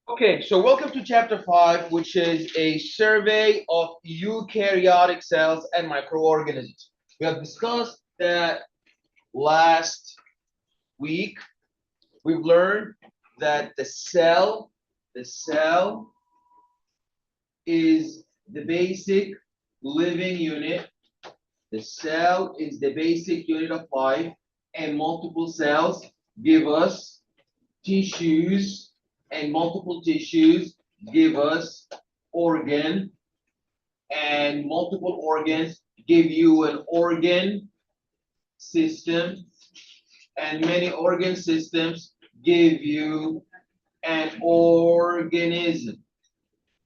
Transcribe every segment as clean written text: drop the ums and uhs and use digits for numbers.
Okay, so welcome to chapter 5, which is a survey of eukaryotic cells and microorganisms. We have discussed that last week. We've learned that the cell is the basic living unit. The cell is the basic unit of life, and multiple cells give us tissues, and multiple tissues give us organ, and multiple organs give you an organ system, and many organ systems give you an organism.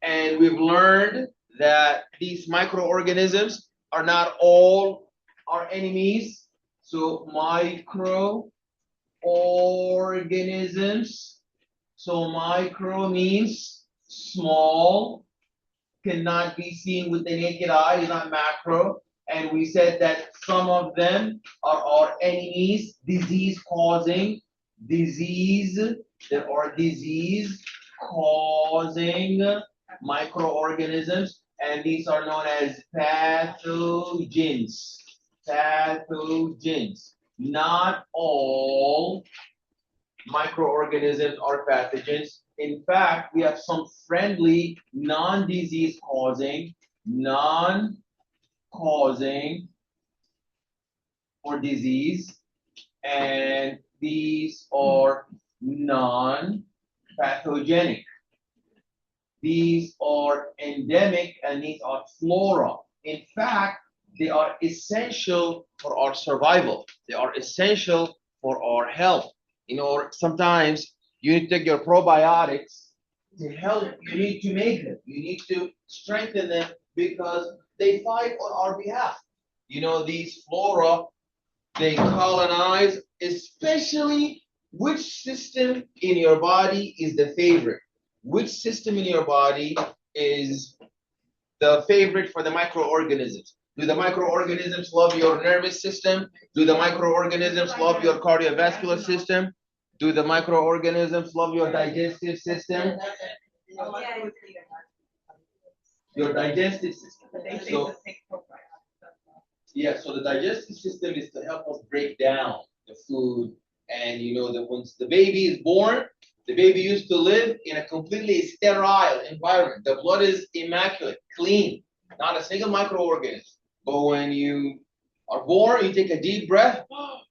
And we've learned that these microorganisms are not all our enemies. So microorganisms. So micro means small, cannot be seen with the naked eye, is not macro. And we said that some of them are our enemies, disease. There are disease causing microorganisms, and these are known as pathogens. Pathogens. Not all microorganisms are pathogens. In fact, we have some friendly, non-disease causing or disease, and these are non-pathogenic. These are endemic, and these are flora. In fact, they are essential for our survival. They are essential for our health. Sometimes you need to take your probiotics to help. You need to make them. You need to strengthen them because they fight on our behalf. These flora, they colonize, especially which system in your body is the favorite. Which system in your body is the favorite for the microorganisms? Do the microorganisms love your nervous system? Do the microorganisms love your cardiovascular system? Do the microorganisms love your digestive system? Your digestive system. So, yeah, so the digestive system is to help us break down the food. And that once the baby is born, the baby used to live in a completely sterile environment. The blood is immaculate, clean, not a single microorganism. But when you are born, you take a deep breath,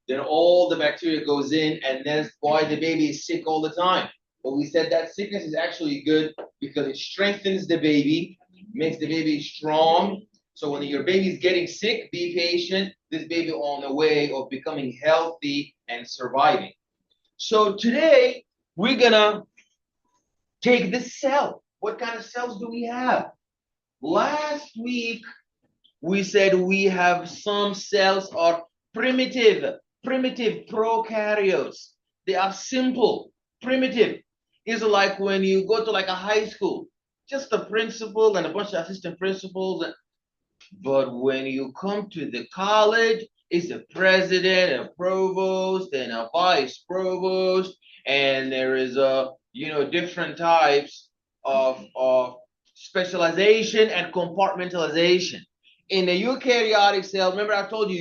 then all the bacteria goes in, and that's why the baby is sick all the time. But we said that sickness is actually good because it strengthens the baby, makes the baby strong. So when your baby is getting sick, be patient. This baby on the way of becoming healthy and surviving. So today we're gonna take the cell. What kind of cells do we have? Last week we said we have some cells are primitive prokaryotes. They are simple, primitive. It's like when you go to like a high school, just a principal and a bunch of assistant principals. But when you come to the college, it's a president, a provost, and a vice provost, and there is different types of specialization and compartmentalization. In the eukaryotic cell, remember I told you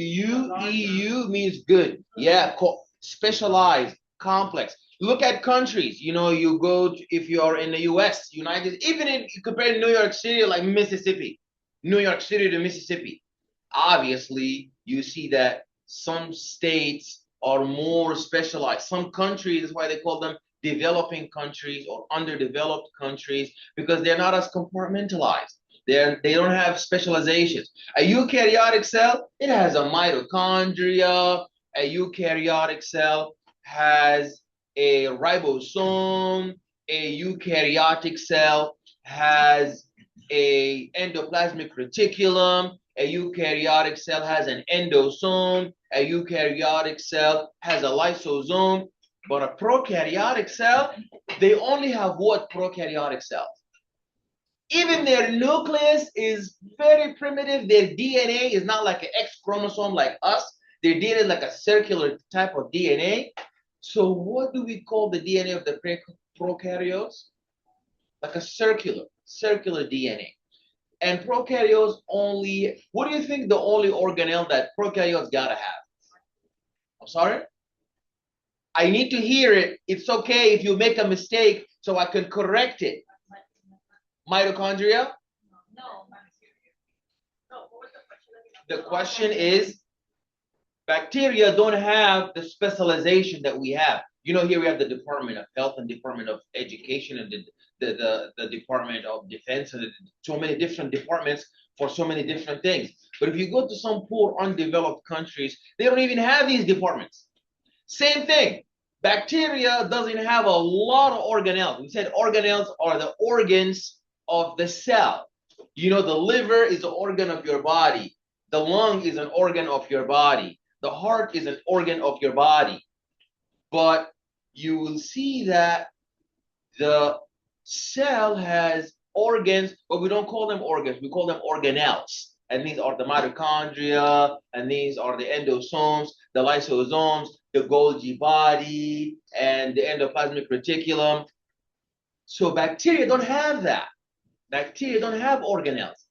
EU means good. Yeah, specialized, complex. Look at countries. You go to, if you are in the U.S., United, even in compared to New York City, like Mississippi, New York City to Mississippi. Obviously, you see that some states are more specialized. Some countries, that's why they call them developing countries or underdeveloped countries, because they're not as compartmentalized. They don't have specializations. A eukaryotic cell, it has a mitochondria. A eukaryotic cell has a ribosome. A eukaryotic cell has a endoplasmic reticulum. A eukaryotic cell has an endosome. A eukaryotic cell has a lysosome. But a prokaryotic cell, they only have what prokaryotic cells? Even their nucleus is very primitive. Their DNA is not like an X chromosome like us. Their DNA is like a circular type of DNA. So what do we call the DNA of the prokaryotes? like a circular DNA. And prokaryotes only, what do you think the only organelle that prokaryotes gotta have? I'm sorry? I need to hear it. It's okay if you make a mistake so I can correct it. Mitochondria? No. The question is, bacteria don't have the specialization that we have. You know, here we have the Department of Health and Department of Education and the Department of Defense and so many different departments for so many different things. But if you go to some poor, undeveloped countries, they don't even have these departments. Same thing. Bacteria doesn't have a lot of organelles. We said organelles are the organs of the cell. You know, the liver is an organ of your body. The lung is an organ of your body. The heart is an organ of your body. But you will see that the cell has organs, but we don't call them organs. We call them organelles. And these are the mitochondria, and these are the endosomes, the lysosomes, the Golgi body, and the endoplasmic reticulum. So bacteria don't have that. Bacteria don't have organelles.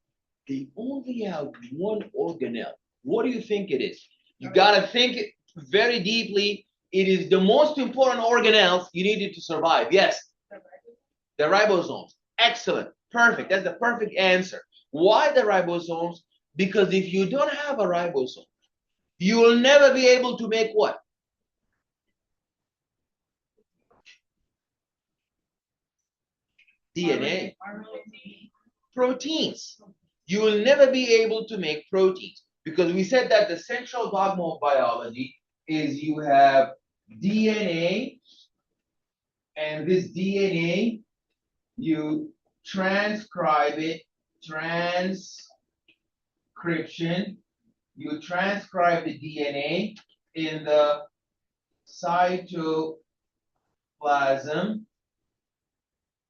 They only have one organelle. What do you think it is? You gotta think very deeply. It is the most important organelle you needed to survive. Yes, the ribosomes. Excellent. Perfect. That's the perfect answer. Why the ribosomes? Because if you don't have a ribosome, you will never be able to make what? DNA. Proteins. You will never be able to make proteins because we said that the central dogma of biology is you have DNA, and this DNA, you transcribe it, transcription, you transcribe the DNA in the cytoplasm.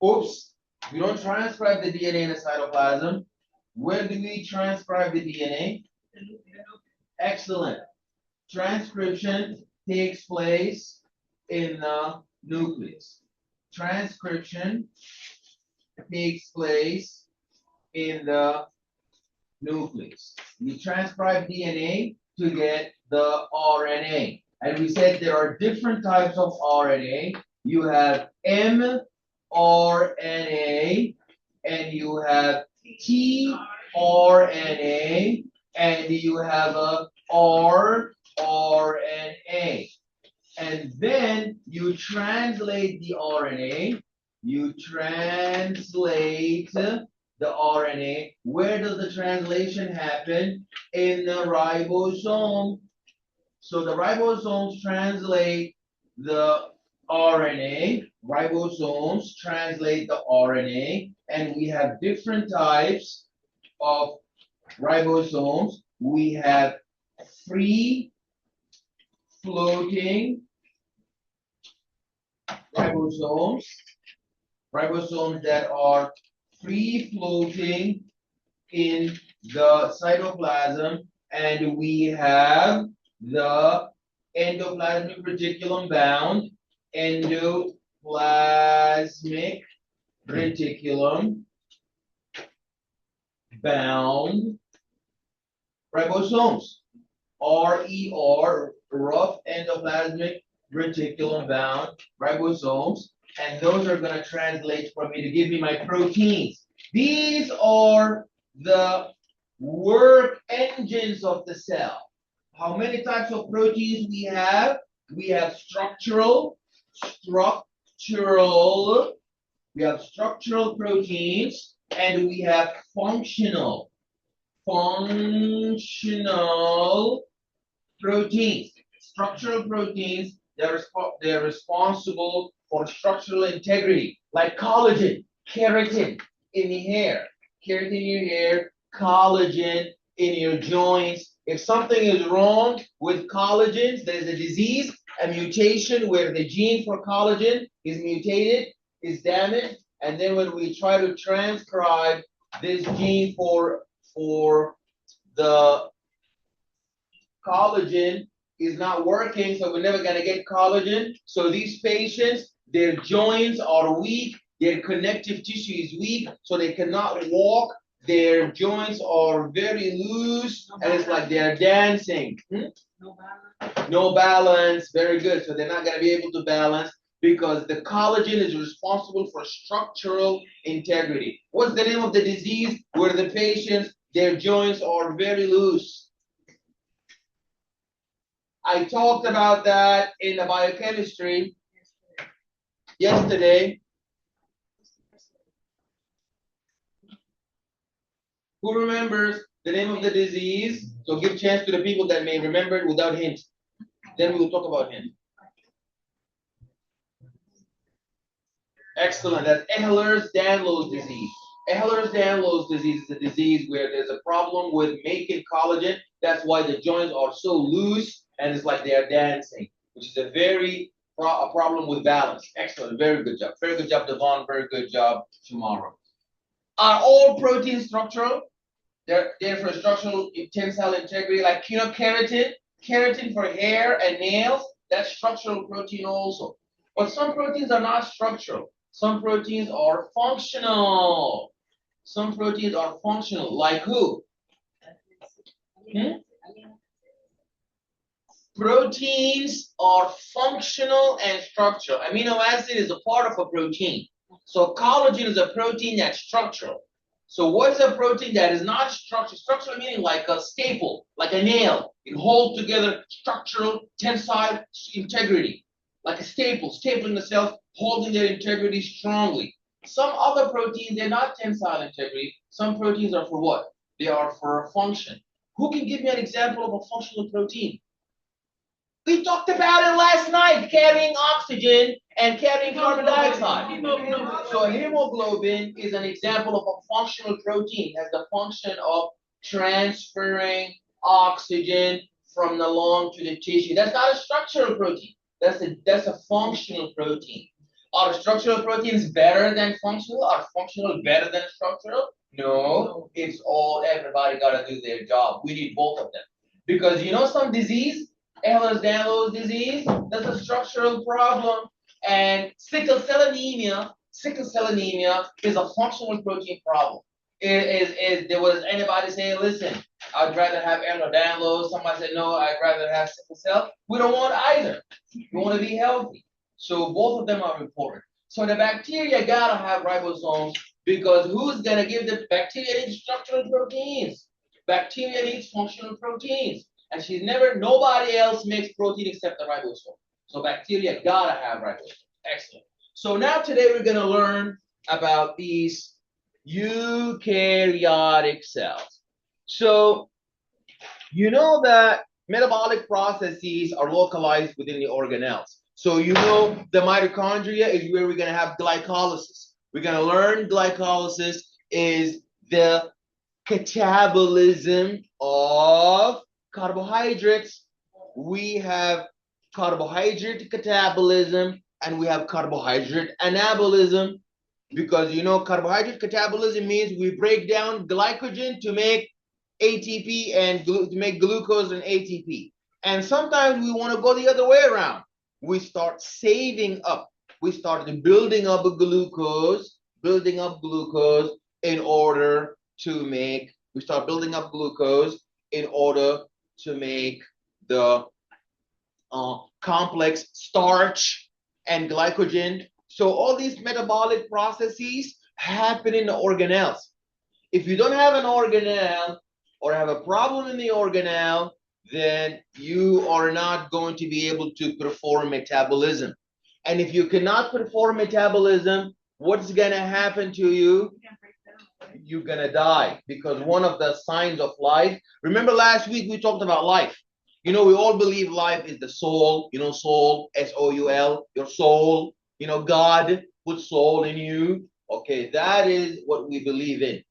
Oops, we don't transcribe the DNA in the cytoplasm. Where do we transcribe the DNA? Excellent. Transcription takes place in the nucleus. Transcription takes place in the nucleus. We transcribe DNA to get the RNA. And we said there are different types of RNA. You have mRNA, and you have tRNA, and you have a rRNA. And then you translate the RNA. You translate the RNA. Where does the translation happen? In the ribosome. So the ribosomes translate the RNA. Ribosomes translate the RNA. And we have different types of ribosomes. We have free floating ribosomes, ribosomes that are free floating in the cytoplasm, and we have the endoplasmic reticulum bound, endoplasmic reticulum bound ribosomes, RER, rough endoplasmic reticulum bound ribosomes, and those are going to translate for me to give me my proteins. These are the work engines of the cell. How many types of proteins we have? We have structural proteins, and we have functional proteins. Structural proteins, they're responsible for structural integrity, like collagen, keratin in the hair, keratin in your hair, collagen in your joints. If something is wrong with collagens, there's a disease, a mutation where the gene for collagen is mutated, is damaged, and then when we try to transcribe this gene for the collagen is not working, so we're never going to get collagen. So these patients, their joints are weak, Their connective tissue is weak, so they cannot walk. Their joints are very loose, and it's like they're dancing. No balance. No balance. Very good. So they're not going to be able to balance because the collagen is responsible for structural integrity. What's the name of the disease where the patients, their joints are very loose? I talked about that in the biochemistry yesterday. Who remembers the name of the disease? So give chance to the people that may remember it without hint. Then we will talk about hint. Excellent. That's Ehlers-Danlos disease. Ehlers-Danlos disease is a disease where there's a problem with making collagen. That's why the joints are so loose and it's like they're dancing, which is a problem with balance. Excellent. Very good job. Very good job, Devon. Very good job, tomorrow. Are all proteins structural? They're for structural tensile integrity, like keratin for hair and nails. That's structural protein also. But some proteins are not structural. Some proteins are functional. Some proteins are functional, like who? Proteins are functional and structural. Amino acid is a part of a protein. So collagen is a protein that's structural. So what is a protein that is not structural? Structural meaning like a staple, like a nail. It holds together structural tensile integrity. Like a staple, stapling the cells, holding their integrity strongly. Some other proteins, they're not tensile integrity. Some proteins are for what? They are for a function. Who can give me an example of a functional protein? We talked about it last night, carrying oxygen and carrying carbon dioxide. So hemoglobin is an example of a functional protein. It has the function of transferring oxygen from the lung to the tissue. That's not a structural protein. That's a functional protein. Are structural proteins better than functional? Are functional better than structural? No. It's all, everybody got to do their job. We need both of them. Because you know some disease, Ehlers-Danlos disease, that's a structural problem. And sickle cell anemia is a functional protein problem. There was anybody saying, listen, I'd rather have Ehlers-Danlos. Somebody said, no, I'd rather have sickle cell. We don't want either. We want to be healthy. So both of them are important. So the bacteria gotta have ribosomes because who's gonna give the bacteria needs structural proteins? Bacteria needs functional proteins. And nobody else makes protein except the ribosome. So bacteria gotta have ribosomes. Excellent. So now today we're gonna learn about these eukaryotic cells. So you know that metabolic processes are localized within the organelles. So you know the mitochondria is where we're going to have glycolysis. We're going to learn glycolysis is the catabolism of carbohydrates. We have carbohydrate catabolism and we have carbohydrate anabolism, because you know carbohydrate catabolism means we break down glycogen to make ATP and to make glucose and ATP. And sometimes we want to go the other way around. We start saving up. We start building up glucose in order to make, we start building up glucose in order to make the complex starch and glycogen. So all these metabolic processes happen in the organelles. If you don't have an organelle or have a problem in the organelle, then you are not going to be able to perform metabolism. And if you cannot perform metabolism, what's going to happen to you? You're going to die, because one of the signs of life, remember last week we talked about life. You know, we all believe life is the soul, you know, soul, S-O-U-L, your soul, you know, God put soul in you. Okay, that is what we believe in.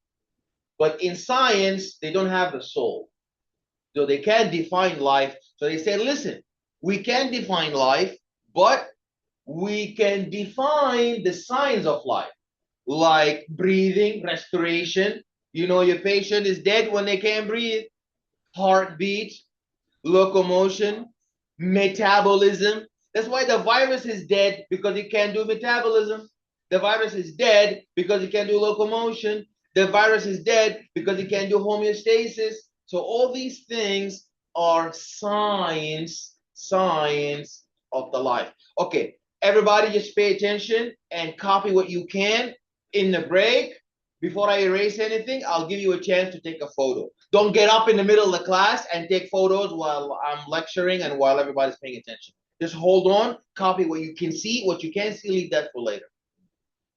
But in science, they don't have the soul. So they can't define life. So they say, listen, we can't define life, but we can define the signs of life, like breathing, respiration. You know, your patient is dead when they can't breathe. Heartbeat, locomotion, metabolism. That's why the virus is dead, because it can't do metabolism. The virus is dead because it can't do locomotion. The virus is dead because it can't do homeostasis. So all these things are signs of the life. Okay, everybody just pay attention and copy what you can. In the break, before I erase anything, I'll give you a chance to take a photo. Don't get up in the middle of the class and take photos while I'm lecturing and while everybody's paying attention. Just hold on, copy what you can see, what you can't see, leave that for later.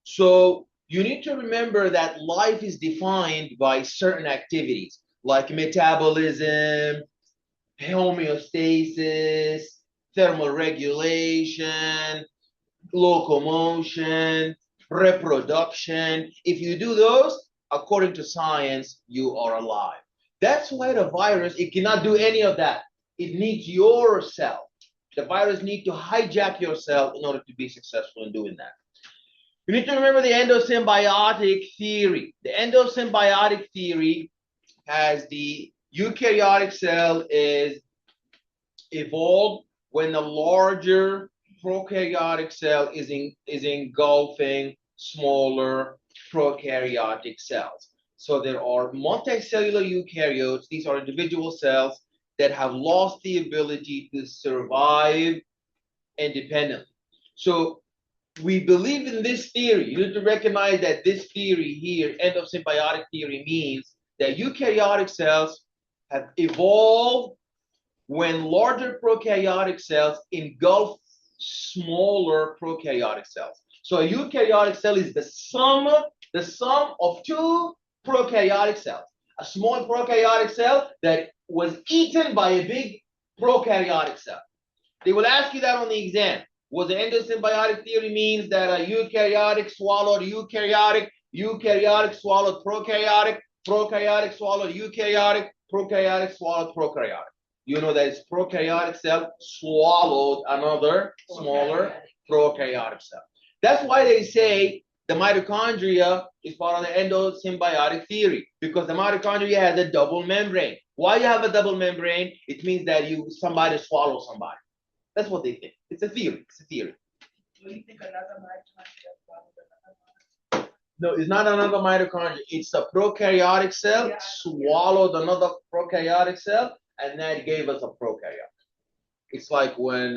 So you need to remember that life is defined by certain activities like metabolism, homeostasis, thermal regulation, locomotion, reproduction. If you do those, according to science, you are alive. That's why the virus, it cannot do any of that. It needs your cell. The virus needs to hijack your cell in order to be successful in doing that. You need to remember the endosymbiotic theory. The endosymbiotic theory has the eukaryotic cell is evolved when the larger prokaryotic cell is engulfing smaller prokaryotic cells. So there are multicellular eukaryotes. These are individual cells that have lost the ability to survive independently. So we believe in this theory. You need to recognize that this theory here, endosymbiotic theory, means that eukaryotic cells have evolved when larger prokaryotic cells engulf smaller prokaryotic cells. So a eukaryotic cell is the sum of two prokaryotic cells. A small prokaryotic cell that was eaten by a big prokaryotic cell. They will ask you that on the exam. What the endosymbiotic theory means that a eukaryotic swallowed eukaryotic, eukaryotic swallowed prokaryotic, prokaryotic swallowed eukaryotic, prokaryotic swallowed prokaryotic. You know that it's prokaryotic cell swallowed another smaller prokaryotic cell. That's why they say the mitochondria is part of the endosymbiotic theory, because the mitochondria has a double membrane. Why you have a double membrane? It means that somebody swallows somebody. That's what they think. It's a theory. It's a theory. Do you think another mitochondria swallowed another? No, it's not another mitochondria. It's a prokaryotic cell swallowed another prokaryotic cell, and that gave us a prokaryote. It's like when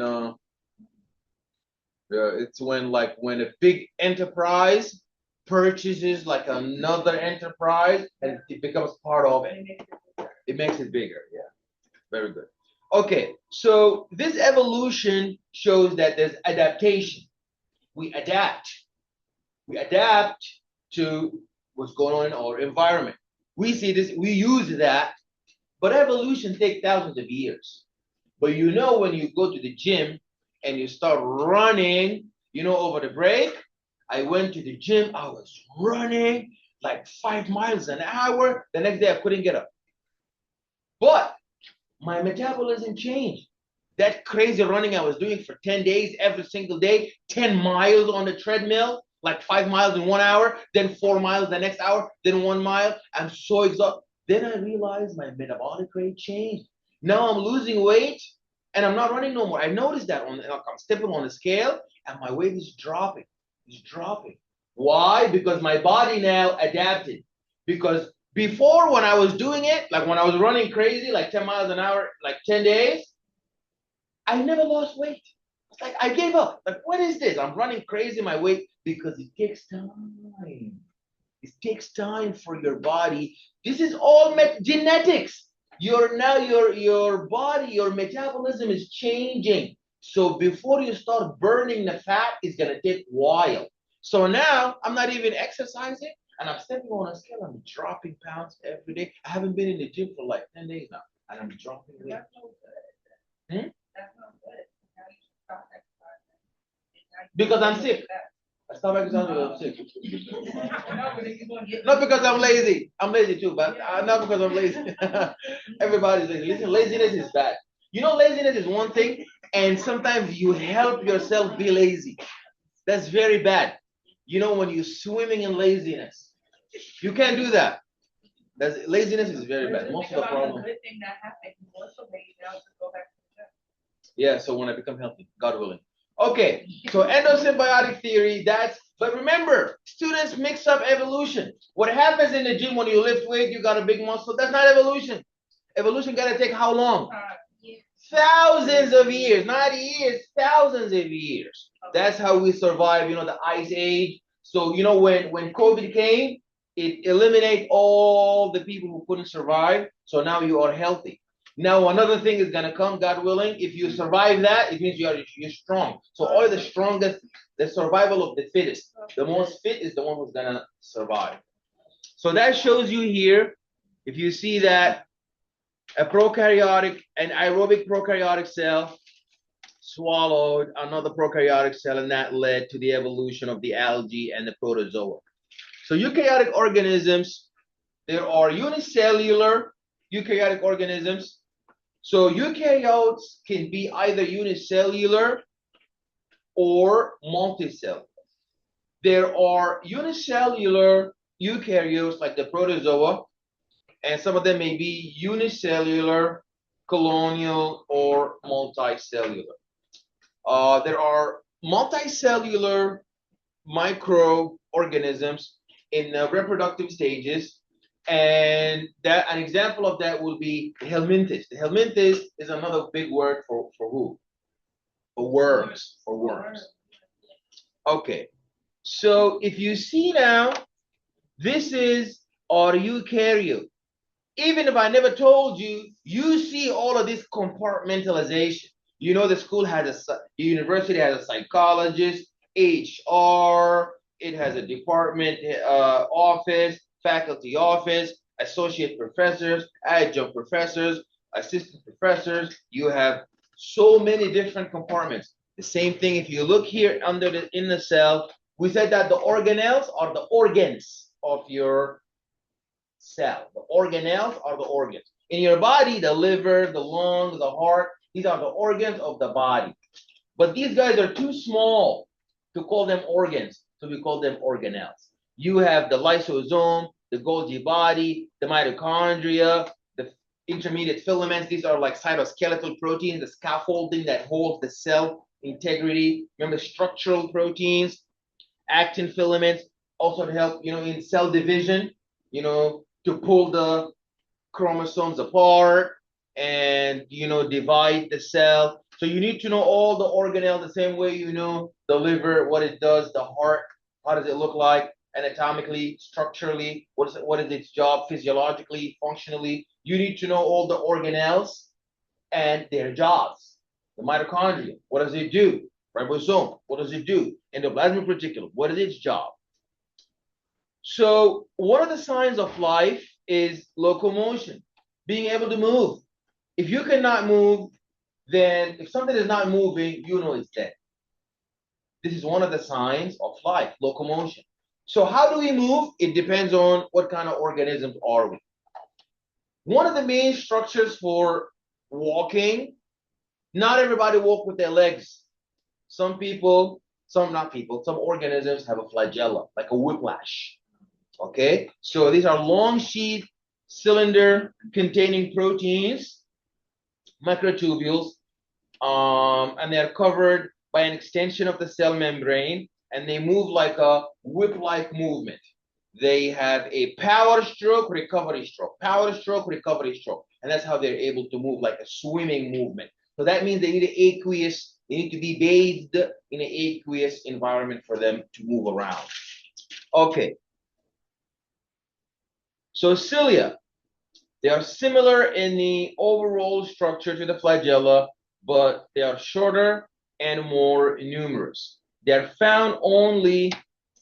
when a big enterprise purchases like another enterprise, and it becomes part of it. It makes it bigger. Yeah, very good. Okay, so this evolution shows that there's adaptation. We adapt. We adapt to what's going on in our environment. We see this, we use that, but evolution takes thousands of years. But you know, when you go to the gym and you start running, over the break, I went to the gym, I was running like 5 miles an hour. The next day I couldn't get up. But my metabolism changed. That crazy running I was doing for 10 days, every single day, 10 miles on the treadmill, like 5 miles in 1 hour, then 4 miles the next hour, then 1 mile. I'm so exhausted. Then I realized my metabolic rate changed. Now I'm losing weight and I'm not running no more. I noticed that I'm stepping on the scale and my weight is dropping. It's dropping. Why? Because my body now adapted. Because before, when I was doing it, like when I was running crazy, like 10 miles an hour, like 10 days, I never lost weight. It's like I gave up. Like, what is this? I'm running crazy my weight, because it takes time. It takes time for your body. This is all genetics. Your body, your metabolism is changing. So before you start burning the fat, it's gonna take a while. So now I'm not even exercising, and I'm stepping on a scale. I'm dropping pounds every day. I haven't been in the gym for like 10 days now, and I'm dropping weight. That's no good. That's not good. Now you should stop exercising. Because I'm sick. I stop exercising because I'm sick. Not because I'm lazy. I'm lazy too, but not because I'm lazy. Everybody's lazy. Listen, laziness is bad. Laziness is one thing, and sometimes you help yourself be lazy. That's very bad. When you're swimming in laziness, you can't do that. Laziness is very bad. Most of the problem. Good thing that happened. You also lazy now to go back to the gym. Yeah, so when I become healthy, God willing. Okay, so endosymbiotic theory, But remember, students mix up evolution. What happens in the gym when you lift weight, you got a big muscle? That's not evolution. Evolution got to take how long? Thousands of years, not years, thousands of years. That's how we survive, the ice age. So, when COVID came, it eliminated all the people who couldn't survive. So now you are healthy. Now another thing is gonna come, God willing. If you survive that, it means you're strong. So all the strongest, the survival of the fittest. The most fit is the one who's gonna survive. So that shows you here, if you see that a prokaryotic, an aerobic prokaryotic cell swallowed another prokaryotic cell, and that led to the evolution of the algae and the protozoa. So eukaryotic organisms, there are unicellular eukaryotic organisms. So eukaryotes can be either unicellular or multicellular. There are unicellular eukaryotes like the protozoa, and some of them may be unicellular, colonial, or multicellular. There are multicellular microorganisms in the reproductive stages, and that an example of that will be the helminthes. The helminthes is another big word for who? For worms. For worms. Okay. So if you see now, this is our eukaryote. Even if I never told you, you see all of this compartmentalization. The school has the university has a psychologist, HR, it has a department office, faculty office, associate professors, adjunct professors, assistant professors. You have so many different compartments. The same thing if you look here in the cell, we said that the organelles are the organs of your cell. The organelles are the organs. In your body, the liver, the lungs, the heart, these are the organs of the body. But these guys are too small to call them organs, so we call them organelles. You have the lysosome, the Golgi body, the mitochondria, the intermediate filaments. These are like cytoskeletal proteins, the scaffolding that holds the cell integrity. Remember, structural proteins, actin filaments, also to help, in cell division, to pull the chromosomes apart and, divide the cell. So you need to know all the organelles the same way you know the liver, what it does, the heart, how does it look like anatomically, structurally, what is its job physiologically, functionally. You need to know all the organelles and their jobs. The mitochondria, what does it do? Ribosome, what does it do? Endoplasmic reticulum, what is its job? So one of the signs of life is locomotion, being able to move. If you cannot move, then if something is not moving, it's dead. This is one of the signs of life, locomotion. So how do we move? It depends on what kind of organisms are we. One of the main structures for walking, not everybody walk with their legs. Some organisms have a flagella, like a whiplash. Okay, so these are long sheath cylinder containing proteins, microtubules, and they're covered by an extension of the cell membrane, and they move like a whip-like movement. They have a power stroke, recovery stroke, power stroke, recovery stroke, and that's how they're able to move like a swimming movement. So that means they need an aqueous, they need to be bathed in an aqueous environment for them to move around. Okay. So cilia, they are similar in the overall structure to the flagella, but they are shorter and more numerous. They are found only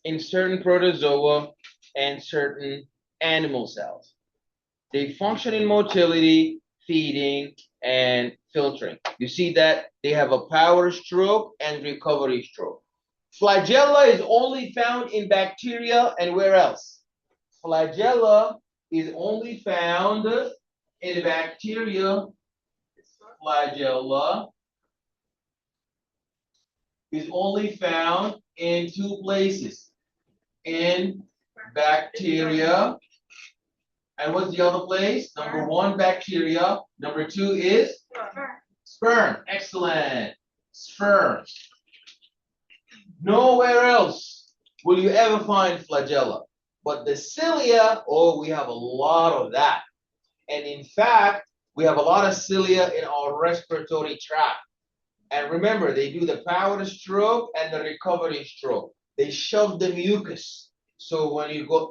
in certain protozoa and certain animal cells. They function in motility, feeding, and filtering. You see that they have a power stroke and recovery stroke. Flagella is only found in bacteria, and where else? Flagella is only found in bacteria. Flagella is only found in two places. In bacteria. And what's the other place? Number one, bacteria. Number two is sperm. Excellent. Sperm. Nowhere else. will you ever find flagella. But the cilia, oh, we have a lot of that. And in fact, we have a lot of cilia in our respiratory tract. And remember, they do the power stroke and the recovery stroke. They shove the mucus. So when you go,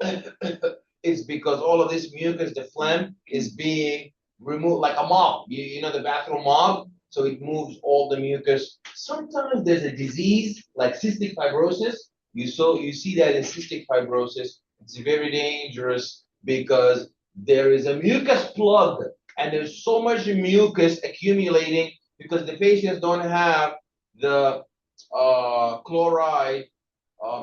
it's because all of this mucus, the phlegm, is being removed like a mop. You know the bathroom mop? So it moves all the mucus. Sometimes there's a disease like cystic fibrosis. You see that in cystic fibrosis. It's very dangerous because there is a mucus plug and there's so much mucus accumulating because the patients don't have the chloride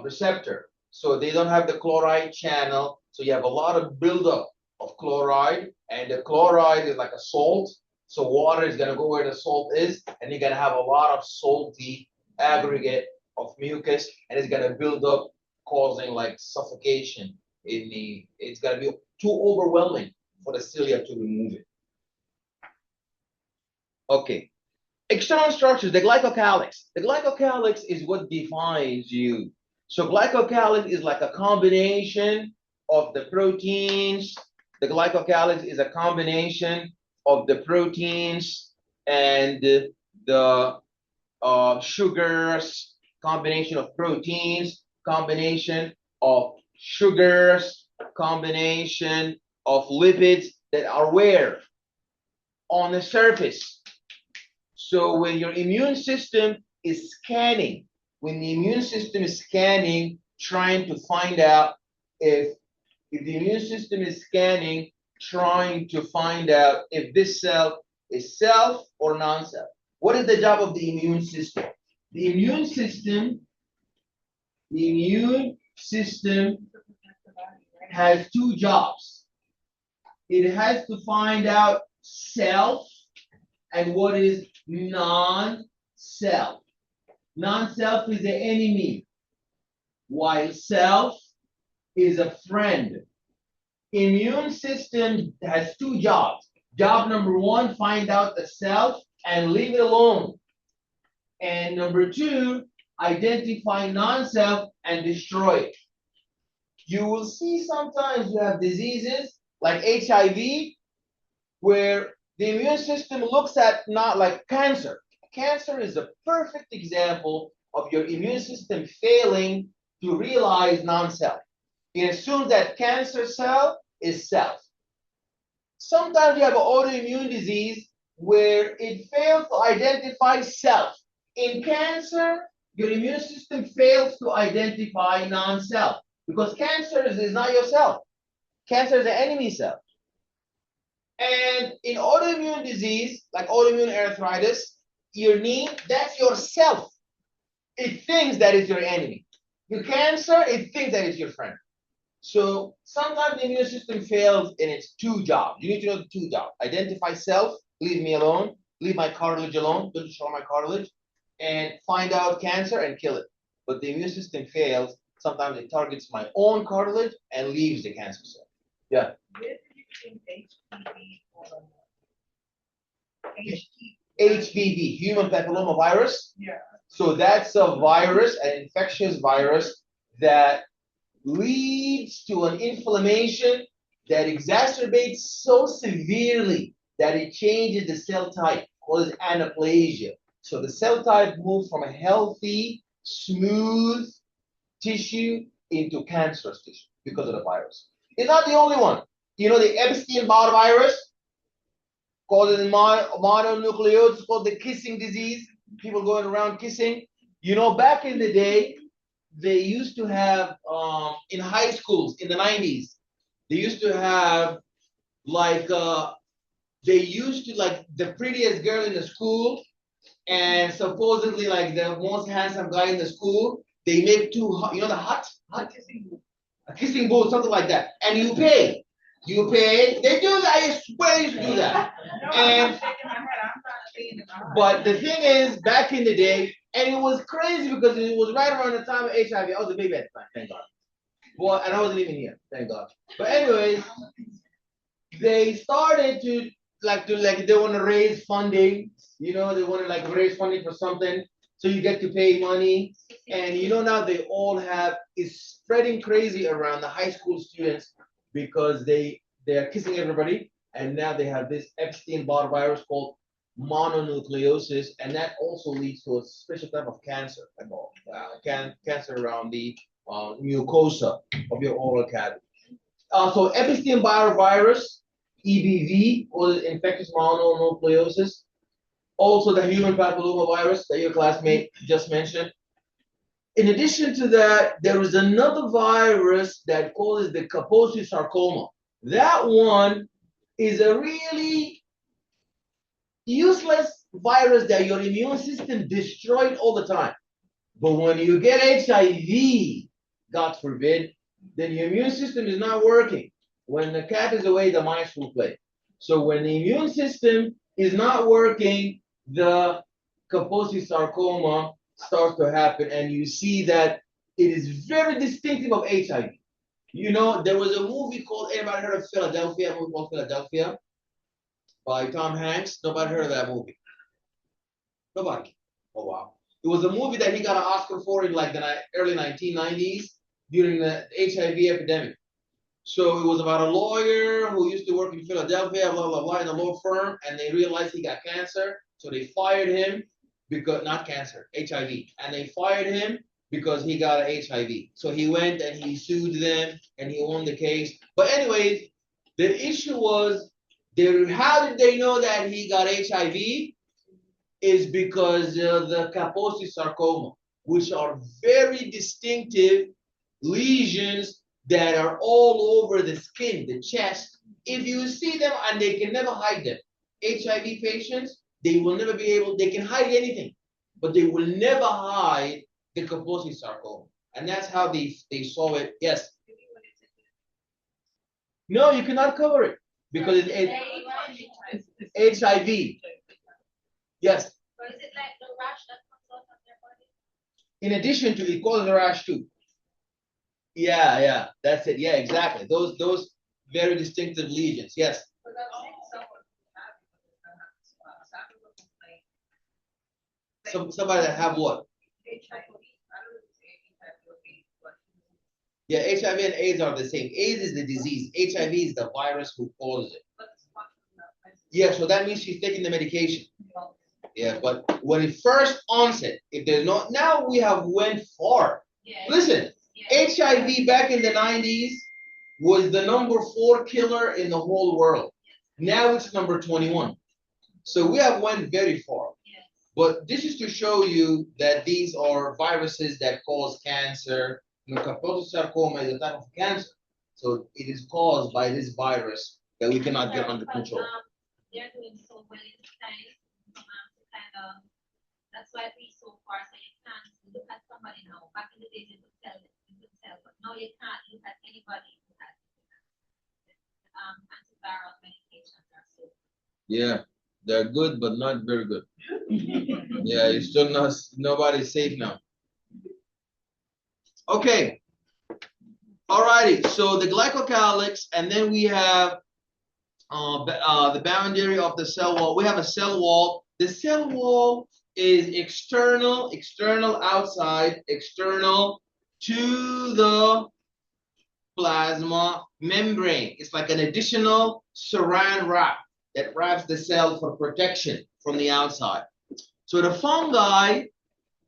receptor. So they don't have the chloride channel. So you have a lot of buildup of chloride, and the chloride is like a salt. So water is going to go where the salt is, and you're going to have a lot of salty aggregate of mucus, and it's going to build up, causing like suffocation in the. It's going to be too overwhelming for the cilia to remove it. Okay. External structures, the glycocalyx. The glycocalyx is what defines you. So glycocalyx is like a combination of the proteins. The glycocalyx is a combination of the proteins and the sugars, combination of proteins, combination of sugars, combination of lipids that are where? On the surface. So when your immune system is scanning, trying to find out if the immune system is scanning, trying to find out if this cell is self or non-self. What is the job of the immune system? The immune system has two jobs. It has to find out self and what is non-self. Non-self is the enemy, while self is a friend. Immune system has two jobs. Job number one, find out the self and leave it alone. And number two, identify non-self and destroy it. You will see sometimes you have diseases like HIV where the immune system looks at not like cancer. Cancer is a perfect example of your immune system failing to realize non-self. It assumes that cancer cell is self. Sometimes you have an autoimmune disease where it fails to identify self. In cancer, your immune system fails to identify non-self because cancer is not yourself. Cancer is an enemy cell. And in autoimmune disease, like autoimmune arthritis, your knee, that's yourself. It thinks that is your enemy. Your cancer, it thinks that is your friend. So sometimes the immune system fails in its two jobs. You need to know the two jobs. Identify self, leave me alone, leave my cartilage alone, don't destroy my cartilage, and find out cancer and kill it. But the immune system fails. Sometimes it targets my own cartilage and leaves the cancer cell. Yeah. HPV, human papillomavirus. Yeah. So that's a virus, an infectious virus that leads to an inflammation that exacerbates so severely that it changes the cell type, causes anaplasia. So the cell type moves from a healthy, smooth tissue into cancerous tissue because of the virus. It's not the only one. You know the Epstein-Barr virus, called it mononucleosis, called the kissing disease. People going around kissing. You know, back in the day, they used to have in high schools in the 90s, they used to have like they used to like the prettiest girl in the school and supposedly like the most handsome guy in the school. They make two, you know, the hut a kissing booth, something like that, and you pay. You pay. They do that. I swear they used to do that. And but the thing is, back in the day, and it was crazy because it was right around the time of HIV. I was a baby at the time, thank God. Well, and I wasn't even here, thank God. But anyways, they started to like they want to raise funding. You know, they want to like raise funding for something. So you get to pay money. And you know now they all have, it's spreading crazy around the high school students because they are kissing everybody. And now they have this Epstein-Barr virus called mononucleosis, and that also leads to a special type of cancer, cancer around the mucosa of your oral cavity. So Epstein-Barr virus, EBV, or infectious mononucleosis, also the human papillomavirus that your classmate just mentioned. In addition to that, there is another virus that causes the Kaposi sarcoma. That one is a really useless virus that your immune system destroyed all the time. But when you get HIV, God forbid, then your immune system is not working. When the cat is away, the mice will play. So when the immune system is not working, the Kaposi sarcoma starts to happen, and you see that it is very distinctive of HIV. You know, there was a movie called, everybody heard of Philadelphia, a movie called Philadelphia by Tom Hanks? Nobody heard of that movie? Nobody. Oh, wow. It was a movie that he got an Oscar for in like the early 1990s during the HIV epidemic. So it was about a lawyer who used to work in Philadelphia, blah, blah, blah, in a law firm, and they realized he got cancer. So they fired him because, not cancer, HIV. And they fired him because he got HIV. So he went and he sued them and he won the case. But anyways, the issue was, how did they know that he got HIV? Is because the Kaposi sarcoma, which are very distinctive lesions that are all over the skin, the chest. If you see them, and they can never hide them. HIV patients, they will never be able, they can hide anything, but they will never hide the Kaposi sarcoma. And that's how they saw it. Yes. No, you cannot cover it because it's HIV. Yes. But is it like the rash that comes out of their body? In addition to, it causes a rash too. Yeah, that's it. Yeah, exactly. Those very distinctive lesions. Yes. Somebody that have what? Yeah, HIV and AIDS are the same. AIDS is the disease. HIV is the virus who causes it. Yeah, so that means she's taking the medication. Yeah, but when it first onset, if there's not, now we have went far. Yeah. Listen, yeah. HIV back in the 90s was the #4 killer in the whole world. Now it's number 21. So we have went very far. Yes. But this is to show you that these are viruses that cause cancer. Kaposi sarcoma is a type of cancer. So it is caused by this virus that we cannot get under control. They're doing so well in science. That's why we so far, so you can't look at somebody now. Back in the days, you could tell, but now you can't look at anybody who has antiviral medications are so. Yeah, they're good, but not very good. Yeah, it's still not, nobody's safe now. Okay. Alrighty, so the glycocalyx, and then we have the boundary of the cell wall. We have a cell wall. The cell wall is external, outside, external to the plasma membrane. It's like an additional saran wrap that wraps the cell for protection from the outside. So the fungi,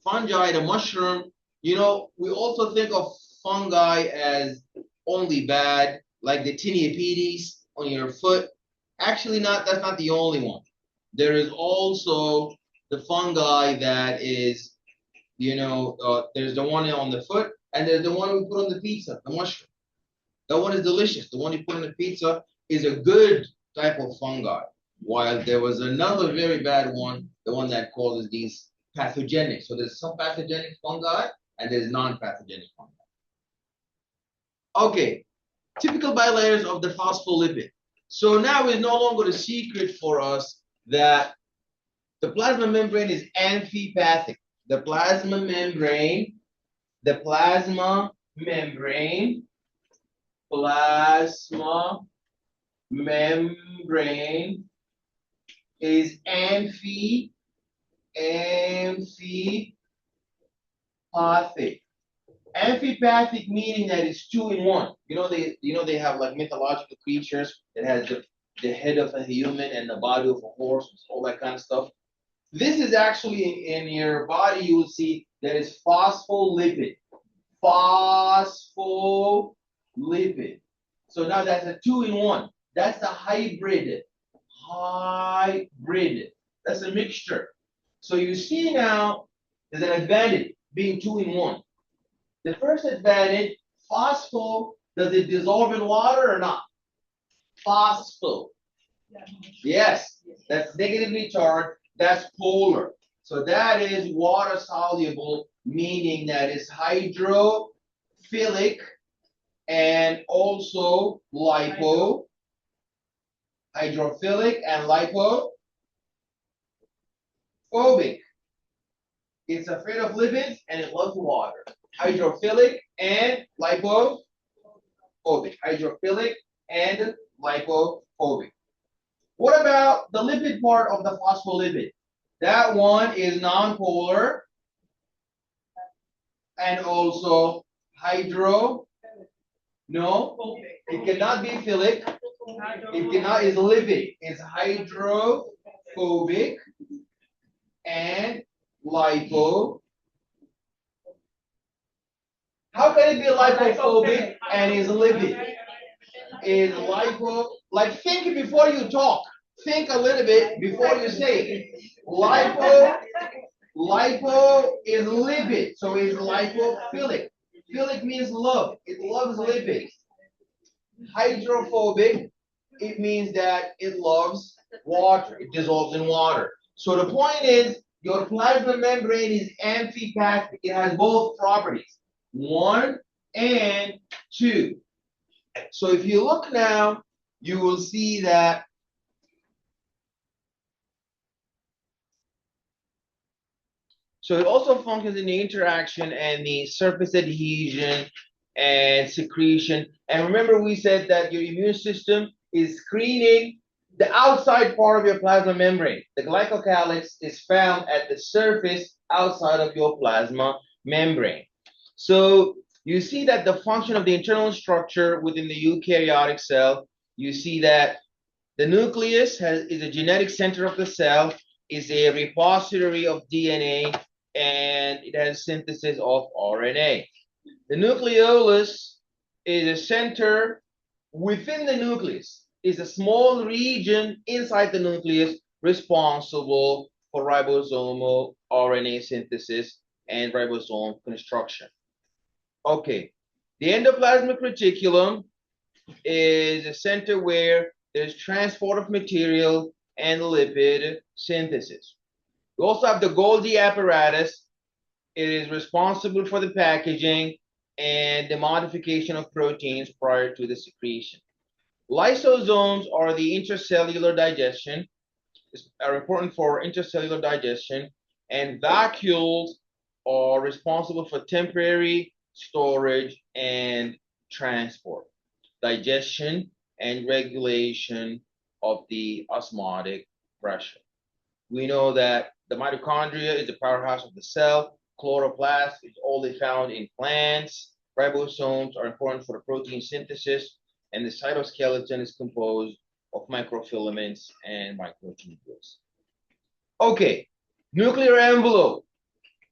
the mushroom, you know, we also think of fungi as only bad, like the Tinea on your foot. Actually, that's not the only one. There is also the fungi that is, you know, there's the one on the foot, and there's the one we put on the pizza, the mushroom. That one is delicious. The one you put on the pizza is a good type of fungi, while there was another very bad one, the one that causes these pathogenic. So there's some pathogenic fungi, and there's non-pathogenic fungi. Okay, typical bilayers of the phospholipid. So now it's no longer a secret for us that the plasma membrane is amphipathic. The plasma membrane is amphipathic. Amphipathic. Amphipathic meaning that it's two in one. They have like mythological creatures that has the head of a human and the body of a horse, all that kind of stuff. This is actually in your body, you will see that is phospholipid. Phospholipid. So now that's a two in one. That's a hybrid. Hybrid. That's a mixture. So you see now there's an advantage being two in one. The first advantage, phospho, does it dissolve in water or not? Phospho. Yes, that's negatively charged. That's polar. So that is water soluble, meaning that it's hydrophilic and also hydrophilic and lipophobic. It's afraid of lipids and it loves water. Hydrophilic and lipophobic. Hydrophilic and lipophobic. What about the lipid part of the phospholipid? That one is nonpolar and also no, it cannot be philic. It cannot is lipid. It's hydrophobic and lipo. How can it be lipophobic and is lipid? Is lipo, like think before you talk. Think a little bit before you say it. Lipo is lipid, so it's lipophilic. Philic means love. It loves lipids. Hydrophobic, it means that it loves water. It dissolves in water. So the point is, your plasma membrane is amphipathic. It has both properties, 1 and 2. So if you look now, you will see that so it also functions in the interaction and the surface adhesion and secretion. And remember we said that your immune system is screening the outside part of your plasma membrane. The glycocalyx is found at the surface outside of your plasma membrane. So you see that the function of the internal structure within the eukaryotic cell, you see that the nucleus is a genetic center of the cell, is a repository of DNA, and it has synthesis of RNA. The nucleolus is a center within the nucleus, is a small region inside the nucleus responsible for ribosomal RNA synthesis and ribosome construction. Okay, the endoplasmic reticulum is a center where there's transport of material and lipid synthesis. We also have the Golgi apparatus. It is responsible for the packaging and the modification of proteins prior to the secretion. Lysosomes are the intercellular digestion, are important for intercellular digestion, and vacuoles are responsible for temporary storage and transport, digestion, and regulation of the osmotic pressure. We know that the mitochondria is the powerhouse of the cell. Chloroplast is only found in plants. Ribosomes are important for the protein synthesis, and the cytoskeleton is composed of microfilaments and microtubules. Okay, nuclear envelope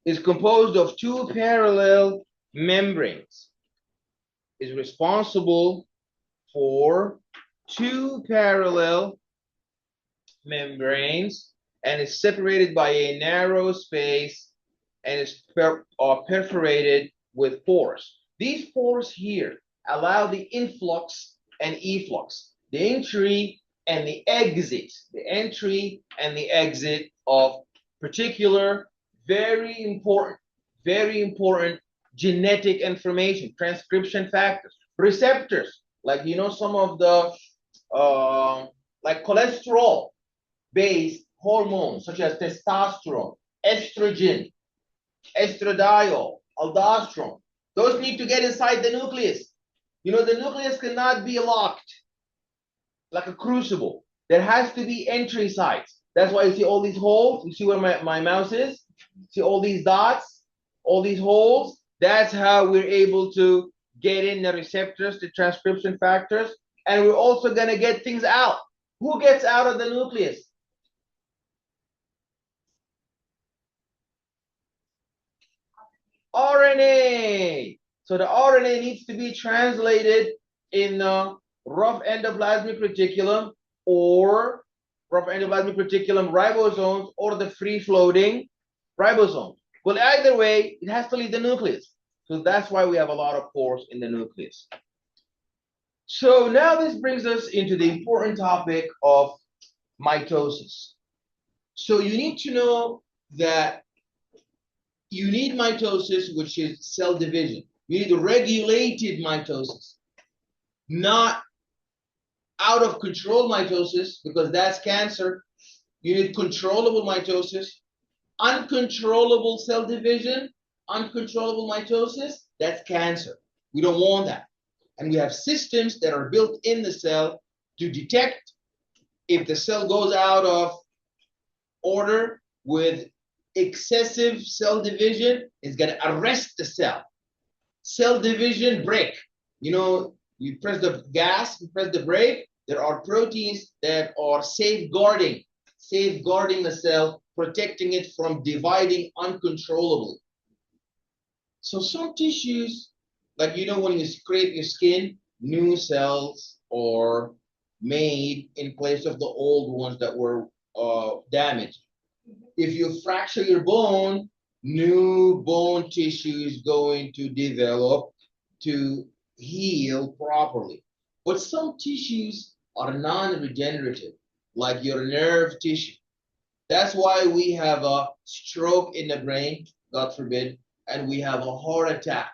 is composed of 2 parallel membranes. Is responsible for 2 parallel membranes and is separated by a narrow space and is perforated with pores. These pores here allow the influx and efflux, the entry and the exit, of particular very important genetic information, transcription factors, receptors, like some of the like cholesterol-based hormones such as testosterone, estrogen, estradiol, aldosterone. Those need to get inside the nucleus. The nucleus cannot be locked like a crucible. There has to be entry sites. That's why you see all these holes. You see where my mouse is? See all these dots? all these holes, that's how we're able to get in the receptors, the transcription factors, and we're also going to get things out. Who gets out of the nucleus? RNA. So the RNA needs to be translated in the rough endoplasmic reticulum or rough endoplasmic reticulum ribosomes or the free-floating ribosomes. Well, either way, it has to leave the nucleus. So that's why we have a lot of pores in the nucleus. So now this brings us into the important topic of mitosis. So you need to know that you need mitosis, which is cell division. You need regulated mitosis, not out of control mitosis, because that's cancer. You need controllable mitosis. Uncontrollable cell division, uncontrollable mitosis, that's cancer. We don't want that. And we have systems that are built in the cell to detect if the cell goes out of order with excessive cell division, it's going to arrest the cell. Cell division brake. You know, you press the gas, you press the brake, there are proteins that are safeguarding the cell, protecting it from dividing uncontrollably. So some tissues, like you know when you scrape your skin, new cells are made in place of the old ones that were damaged. If you fracture your bone, new bone tissue is going to develop to heal properly. But some tissues are non-regenerative, like your nerve tissue. That's why we have a stroke in the brain, God forbid, and we have a heart attack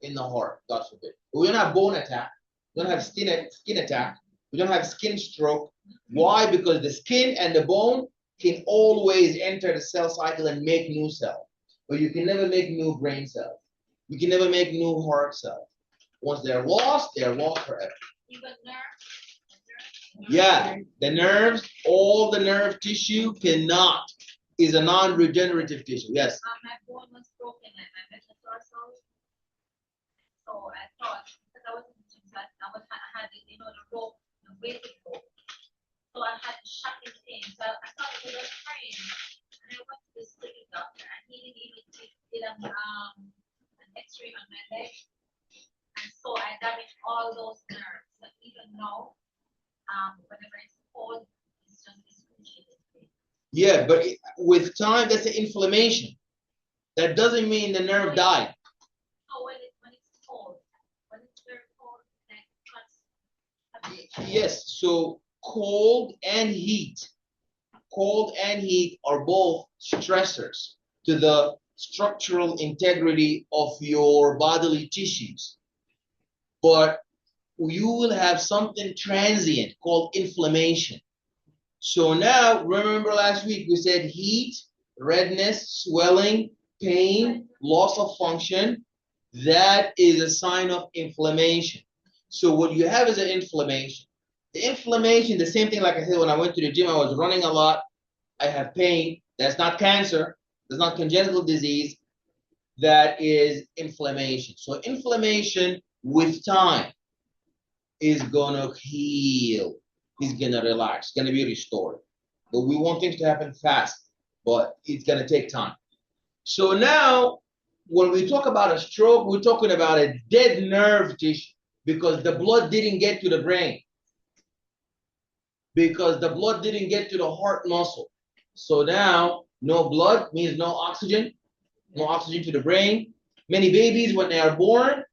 in the heart, God forbid. But we don't have bone attack. We don't have skin attack. We don't have skin stroke. Why? Because the skin and the bone can always enter the cell cycle and make new cells. But you can never make new brain cells. You can never make new heart cells. Once they're lost forever. Even nerves? Yeah, the nerves, all the nerve tissue cannot, is a non-regenerative tissue. Yes. My bone was broken and my metatarsals. So I thought, because I was in the gym, I had you know, the rope, the weighted rope. So I had to shut it in. So I thought it was praying. And I went to the sleeping doctor and he didn't even did an x-ray on my leg. And so I damaged all those nerves. But even now, whenever it's cold, it's just excruciating. Yeah, but with time, that's an inflammation. That doesn't mean the nerve died. So when it's cold, when it's very cold, then it cuts. Yes, so cold and heat are both stressors to the structural integrity of your bodily tissues. But you will have something transient called inflammation. So now, remember last week we said heat, redness, swelling, pain, loss of function. That is a sign of inflammation. So what you have is an inflammation. The inflammation, the same thing like I said when I went to the gym, I was running a lot. I have pain. That's not cancer. That's not congenital disease. That is inflammation. So inflammation with time is gonna heal. Is gonna relax. It's gonna be restored. But we want things to happen fast, but it's gonna take time. So now, when we talk about a stroke, we're talking about a dead nerve tissue because the blood didn't get to the brain. Because the blood didn't get to the heart muscle. So now, no blood means no oxygen to the brain. Many babies, when they are born,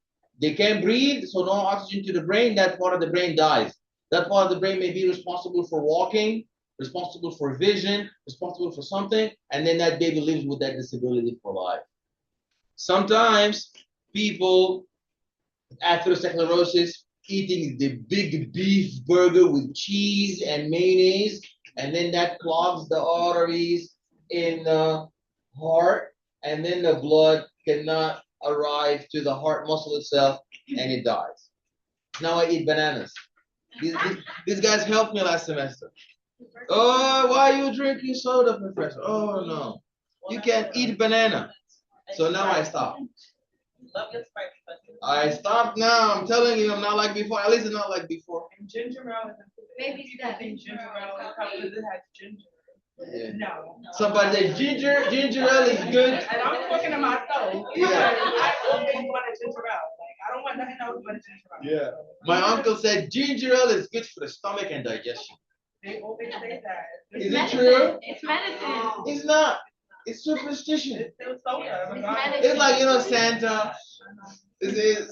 they can't breathe, so no oxygen to the brain, that part of the brain dies. That part of the brain may be responsible for walking, responsible for vision, responsible for something, and then that baby lives with that disability for life. Sometimes people, atherosclerosis, eating the big beef burger with cheese and mayonnaise, and then that clogs the arteries in the heart, and then the blood cannot arrive to the heart muscle itself, and it dies. Now I eat bananas. These guys helped me last semester. Oh, why are you drinking soda, Professor? Oh, no. You can't eat banana. So now I stop. Love your spice. I stopped now. I'm telling you, I'm not like before. At least it's not like before. And ginger ale is Maybe people think ginger ale is how because it has ginger. Yeah. No. Somebody said ginger ale is good. And I'm talking to myself. Yeah. I always wanted ginger ale. Like I don't want nothing else but ginger ale. Yeah. My uncle said ginger ale is good for the stomach and digestion. They always say that. Is it true? It's medicine. It's not. It's superstition. It's still soda. It's like, you know, Santa.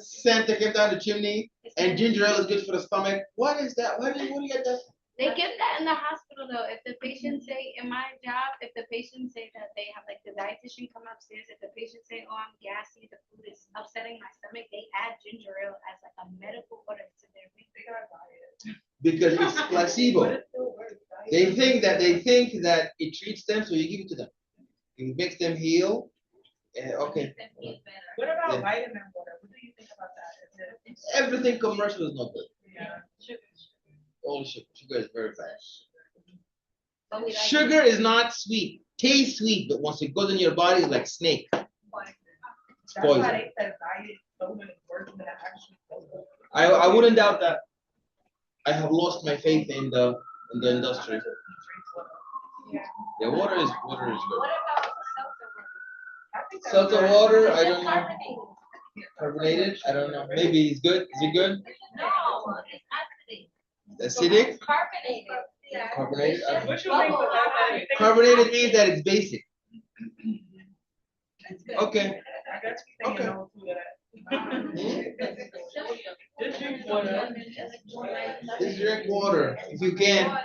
Santa came down the chimney and ginger ale is good for the stomach. What is that? Where do you get that? They give that in the hospital though. If the patient say, in my job, if the patient say that they have like the dietitian come upstairs, if the patient say, oh, I'm gassy, the food is upsetting my stomach, they add ginger ale as like a medical order to their week. Because it's placebo. They think that it treats them, so you give it to them. It makes them heal. Okay. What about Yeah. vitamin water? What do you think about that? Everything commercial is not good. Yeah. All sugar. Sugar is very bad. But we like Sugar is not sweet. Tastes sweet, but once it goes in your body, it's like snake. That's Poison. why they said diet soda is worse than actual soda. I wouldn't doubt that. I have lost my faith in the industry. Yeah, water is good. What about the Seltzer water, I don't know. Carbonated. Carbonated, I don't know. Maybe it's good. Is it good? No, it's Acidic? acidic. Carbonated. Carbonated? I don't know. What you think about that? Carbonated means that it's basic. Okay. I guess we say Okay. no to that. Just drink water. Just drink water if you can.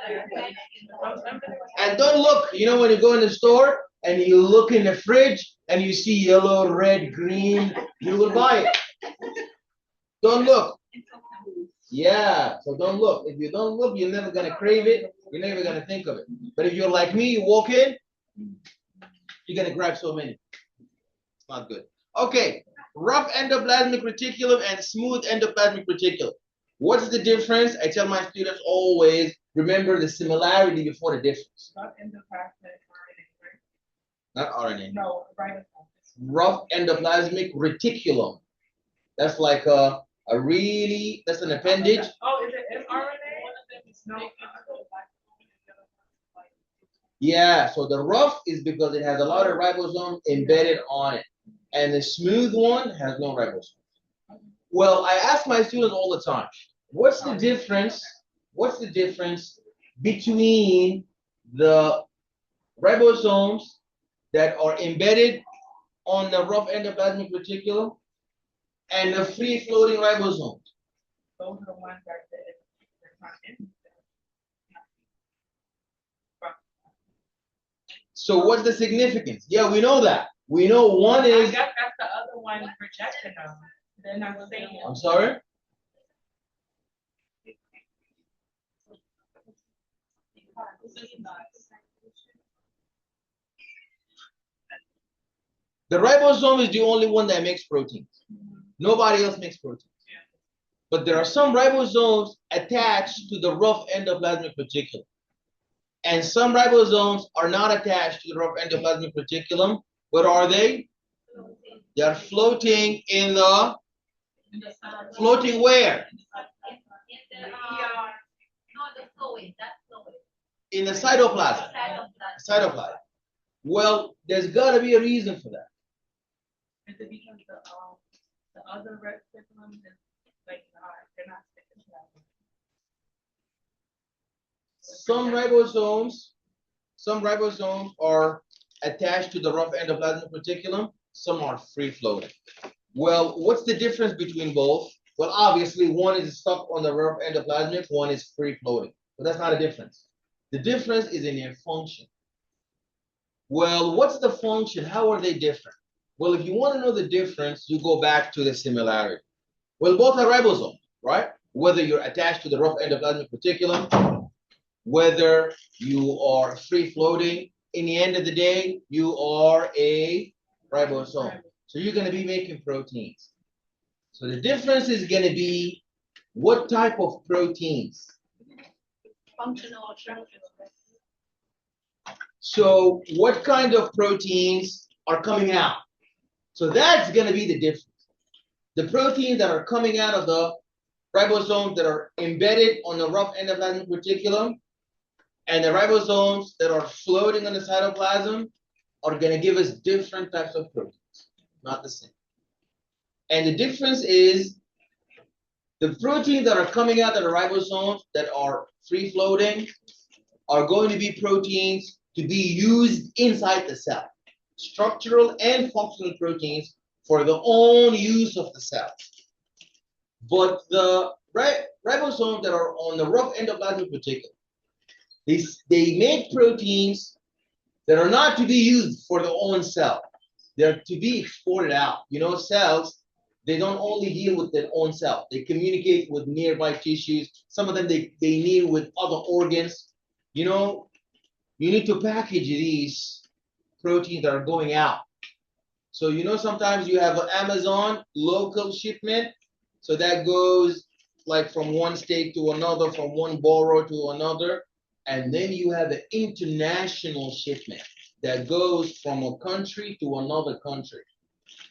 And don't look, you know, when you go in the store and you look in the fridge and you see yellow, red, green, you will buy it. Don't look. Yeah, so don't look. If you don't look, you're never gonna crave it. You're never gonna think of it. But if you're like me, you walk in, you're gonna grab so many. It's not good. Okay, rough endoplasmic reticulum and smooth endoplasmic reticulum. What's the difference? I tell my students always, remember the similarity before the difference. Not endoplasmic RNA, Not RNA. no, right. Rough endoplasmic reticulum. That's like that's an appendage. Oh, is it mRNA? No. Yeah, so the rough is because it has a lot of ribosome embedded on it. And the smooth one has no ribosome. Well, I ask my students all the time, what's the difference between the ribosomes that are embedded on the rough endoplasmic reticulum and the free-floating ribosomes? Those are the ones that they're not in. So what's the significance? Yeah, we know that. We know one I is. guess that's the other one rejecting them. They're not saying it. I'm sorry? The ribosome is the only one that makes proteins. Nobody else makes proteins. But there are some ribosomes attached to the rough endoplasmic reticulum. And some ribosomes are not attached to the rough endoplasmic reticulum. What are they? They are floating in the, floating where? In the cytoplasm. Cytoplasm. Well, there's got to be a reason for that. Is it because the other red reticulum is like they're not sticking to that? Some ribosomes are attached to the rough endoplasmic reticulum. Some are free floating. Well, what's the difference between both? Well, obviously, one is stuck on the rough endoplasmic, one is free floating. But that's not a difference. The difference is in their function. Well, what's the function? How are they different? Well, if you want to know the difference, you go back to the similarity. Well, both are ribosomes, right? Whether you're attached to the rough endoplasmic reticulum, whether you are free floating, in the end of the day, you are a ribosome. So you're going to be making proteins. So the difference is going to be what type of proteins. Functional structure. So what kind of proteins are coming out? So that's going to be the difference. The proteins that are coming out of the ribosomes that are embedded on the rough endoplasmic reticulum and the ribosomes that are floating on the cytoplasm are going to give us different types of proteins, not the same. And the difference is the proteins that are coming out of the ribosomes that are free floating are going to be proteins to be used inside the cell, structural and functional proteins for the own use of the cells. But the ribosomes that are on the rough endoplasmic reticulum, they make proteins that are not to be used for their own cell. They're to be exported out. You know, cells, they don't only deal with their own cell. They communicate with nearby tissues. Some of them, they deal with other organs. You know, you need to package these proteins that are going out. So, you know, sometimes you have an Amazon local shipment. So that goes like from one state to another, from one borough to another. And then you have an international shipment that goes from a country to another country.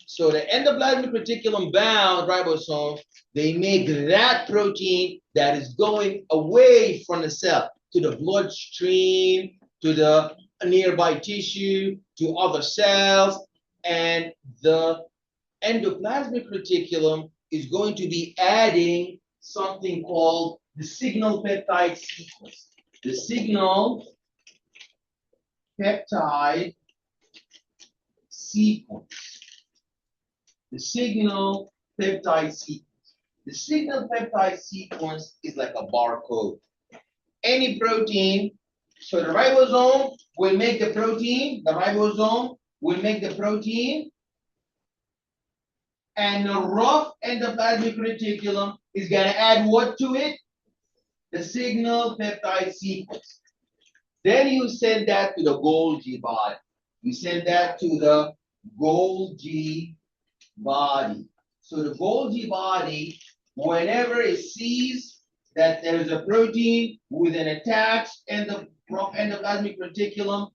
So the endoplasmic reticulum bound ribosomes, they make that protein that is going away from the cell to the bloodstream, to the nearby tissue, to other cells. And the endoplasmic reticulum is going to be adding something called the signal peptide sequence. The signal peptide sequence. The signal peptide sequence. The signal peptide sequence is like a barcode. Any protein, so the ribosome will make the protein, and the rough endoplasmic reticulum is going to add what to it? The signal peptide sequence. Then you send that to the Golgi body. You send that to the Golgi body. So the Golgi body, whenever it sees that there is a protein with an attached endoplasmic reticulum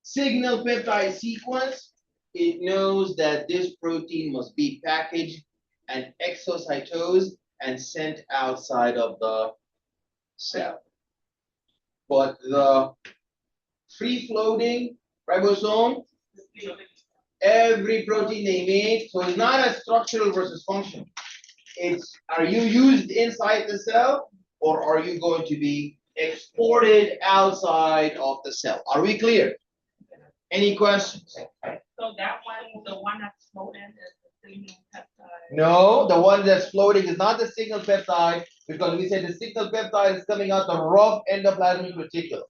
signal peptide sequence, it knows that this protein must be packaged and exocytosed and sent outside of the cell. But the free-floating ribosome, every protein they make, so it's not a structural versus function. It's, are you used inside the cell or are you going to be exported outside of the cell? Are we clear? Any questions? So that one, the one that's floating is the signal peptide. No, the one that's floating is not the signal peptide because we said the signal peptide is coming out the rough endoplasmic reticulum.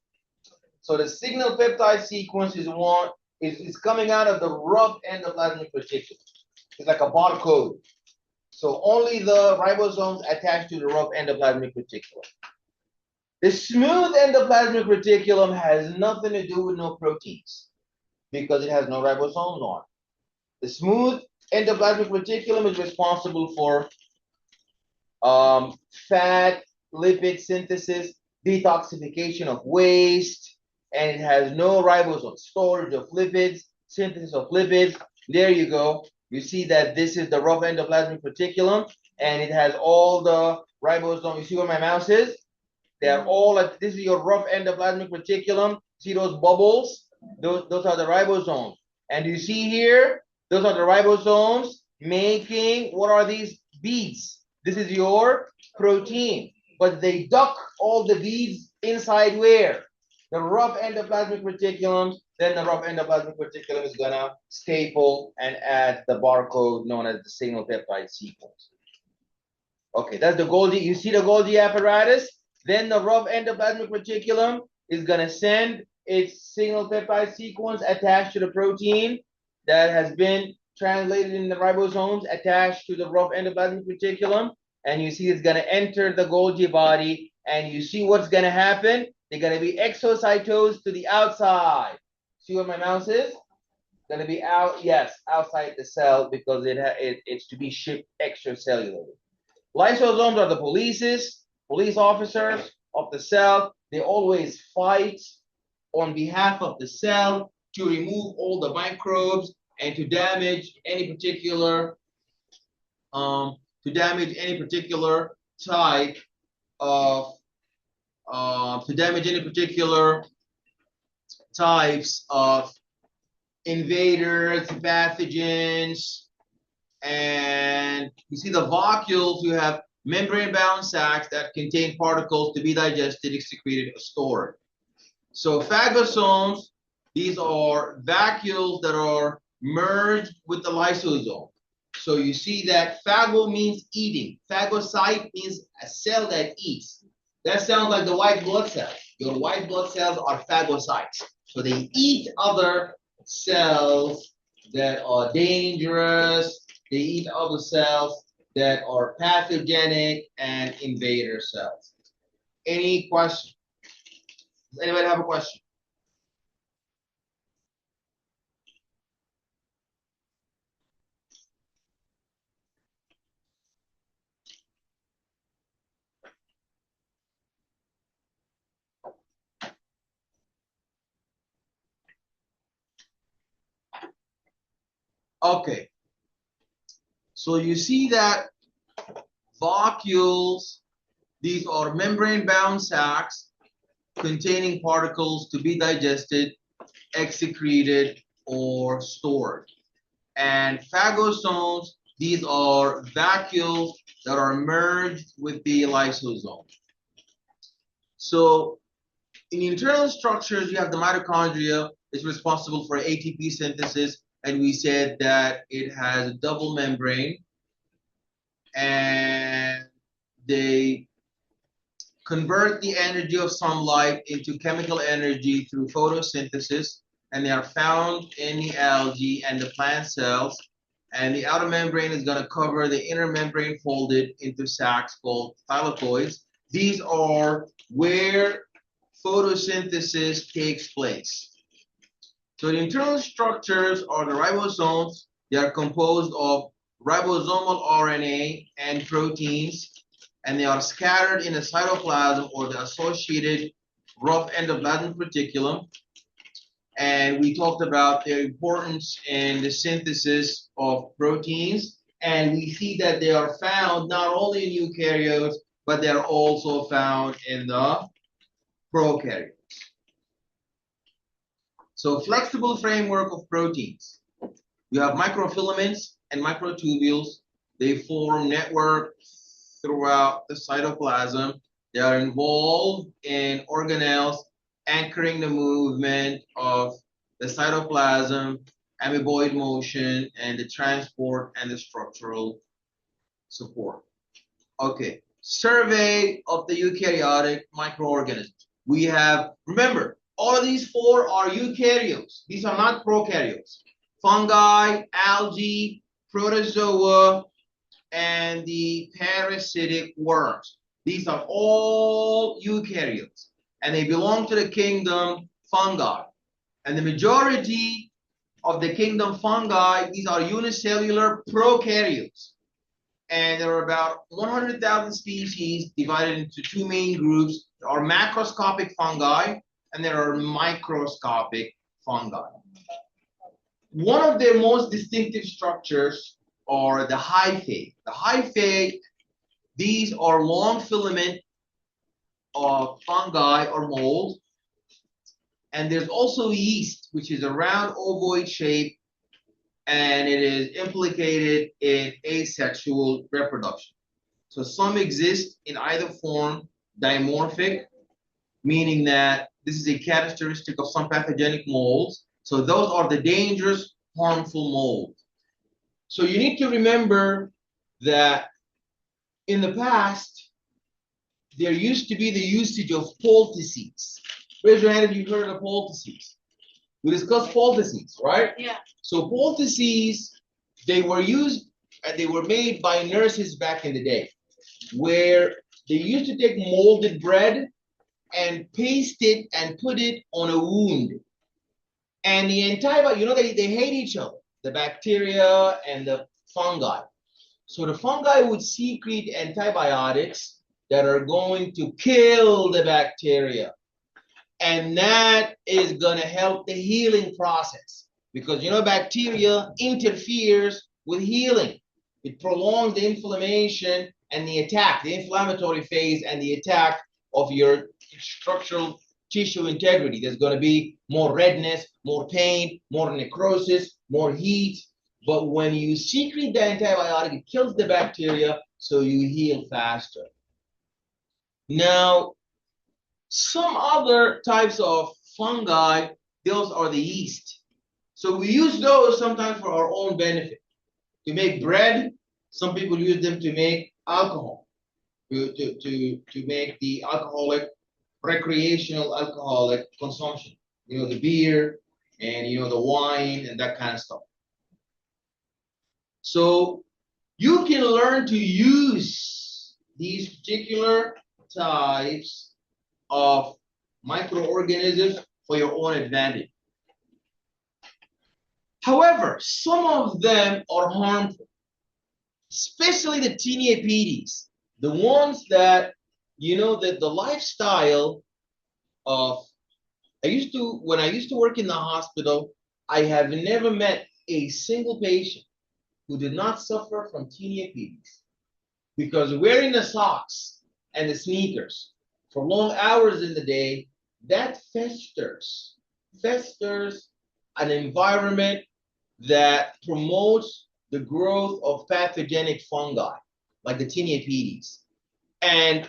So the signal peptide sequence is coming out of the rough endoplasmic reticulum. It's like a barcode. So only the ribosomes attached to the rough endoplasmic reticulum. The smooth endoplasmic reticulum has nothing to do with no proteins because it has no ribosomes on. The smooth endoplasmic reticulum is responsible for fat, lipid synthesis, detoxification of waste, and it has no ribosomes, storage of lipids, synthesis of lipids. There you go. You see that this is the rough endoplasmic reticulum, and it has all the ribosomes. You see where my mouse is? They are all at, this is your rough endoplasmic reticulum. See those bubbles? Those are the ribosomes. And you see here, those are the ribosomes making, what are these beads? This is your protein. But they duck all the beads inside where? The rough endoplasmic reticulum. Then the rough endoplasmic reticulum is going to staple and add the barcode known as the signal peptide sequence. Okay, that's the Golgi. You see the Golgi apparatus? Then the rough endoplasmic reticulum is going to send its signal peptide sequence attached to the protein that has been translated in the ribosomes attached to the rough endoplasmic reticulum. And you see it's going to enter the Golgi body. And you see what's going to happen? They're going to be exocytosed to the outside. See where my mouse is? It's going to be out, yes, outside the cell because it's to be shipped extracellularly. Lysosomes are the police officers of the cell. They always fight on behalf of the cell to remove all the microbes and to damage any particular type of types of invaders, pathogens, and you see the vacuoles. You have membrane-bound sacs that contain particles to be digested, excreted, or stored. So phagosomes, these are vacuoles that are merged with the lysosome. So you see that phago means eating. Phagocyte means a cell that eats. That sounds like the white blood cells. Your white blood cells are phagocytes. So they eat other cells that are dangerous. They eat other cells that are pathogenic and invader cells. Any questions? Does anybody have a question? Okay. So you see that vacuoles, these are membrane-bound sacs containing particles to be digested, excreted, or stored. And phagosomes, these are vacuoles that are merged with the lysosome. So in internal structures, you have the mitochondria. It's responsible for ATP synthesis, and we said that it has a double membrane, and they convert the energy of sunlight into chemical energy through photosynthesis, and they are found in the algae and the plant cells. And the outer membrane is going to cover the inner membrane folded into sacs called thylakoids. These are where photosynthesis takes place. So the internal structures are the ribosomes. They are composed of ribosomal RNA and proteins, and they are scattered in the cytoplasm or the associated rough endoplasmic reticulum. And we talked about their importance in the synthesis of proteins. And we see that they are found not only in eukaryotes, but they're also found in the prokaryotes. So flexible framework of proteins. You have microfilaments and microtubules. They form networks throughout the cytoplasm. They are involved in organelles anchoring the movement of the cytoplasm, amoeboid motion, and the transport and the structural support. Okay, survey of the eukaryotic microorganisms. We have, remember, all of these four are eukaryotes. These are not prokaryotes. Fungi, algae, protozoa, and the parasitic worms. These are all eukaryotes, and they belong to the kingdom fungi. And the majority of the kingdom fungi, these are unicellular prokaryotes. And there are about 100,000 species divided into two main groups. There are macroscopic fungi, and there are microscopic fungi. One of their most distinctive structures are the hyphae. The hyphae, these are long filament of fungi or mold. And there's also yeast, which is a round ovoid shape, and it is implicated in asexual reproduction. So some exist in either form, dimorphic, meaning that this is a characteristic of some pathogenic molds. So those are the dangerous, harmful molds. So you need to remember that in the past, there used to be the usage of poultices. Raise your hand if you've heard of poultices. We discussed poultices, right? Yeah. So poultices, they were used and they were made by nurses back in the day, where they used to take molded bread and paste it and put it on a wound. And the entire, they hate each other, the bacteria and the fungi. So the fungi would secrete antibiotics that are going to kill the bacteria. And that is going to help the healing process. because bacteria interferes with healing. It prolongs the inflammation and the attack, the inflammatory phase and the attack of your structural tissue integrity. There's going to be more redness, more pain, more necrosis, more heat. But when you secrete the antibiotic, it kills the bacteria, so you heal faster. Now, some other types of fungi, those are the yeast. So we use those sometimes for our own benefit. To make bread, some people use them to make alcohol, to make the alcoholic, recreational alcoholic consumption. The beer and the wine and that kind of stuff. So you can learn to use these particular types of microorganisms for your own advantage. However, some of them are harmful, especially the Tinea the ones that, that the lifestyle of, when I used to work in the hospital, I have never met a single patient who did not suffer from Tinea because wearing the socks and the sneakers for long hours in the day, that festers an environment that promotes the growth of pathogenic fungi, like the Tinea. And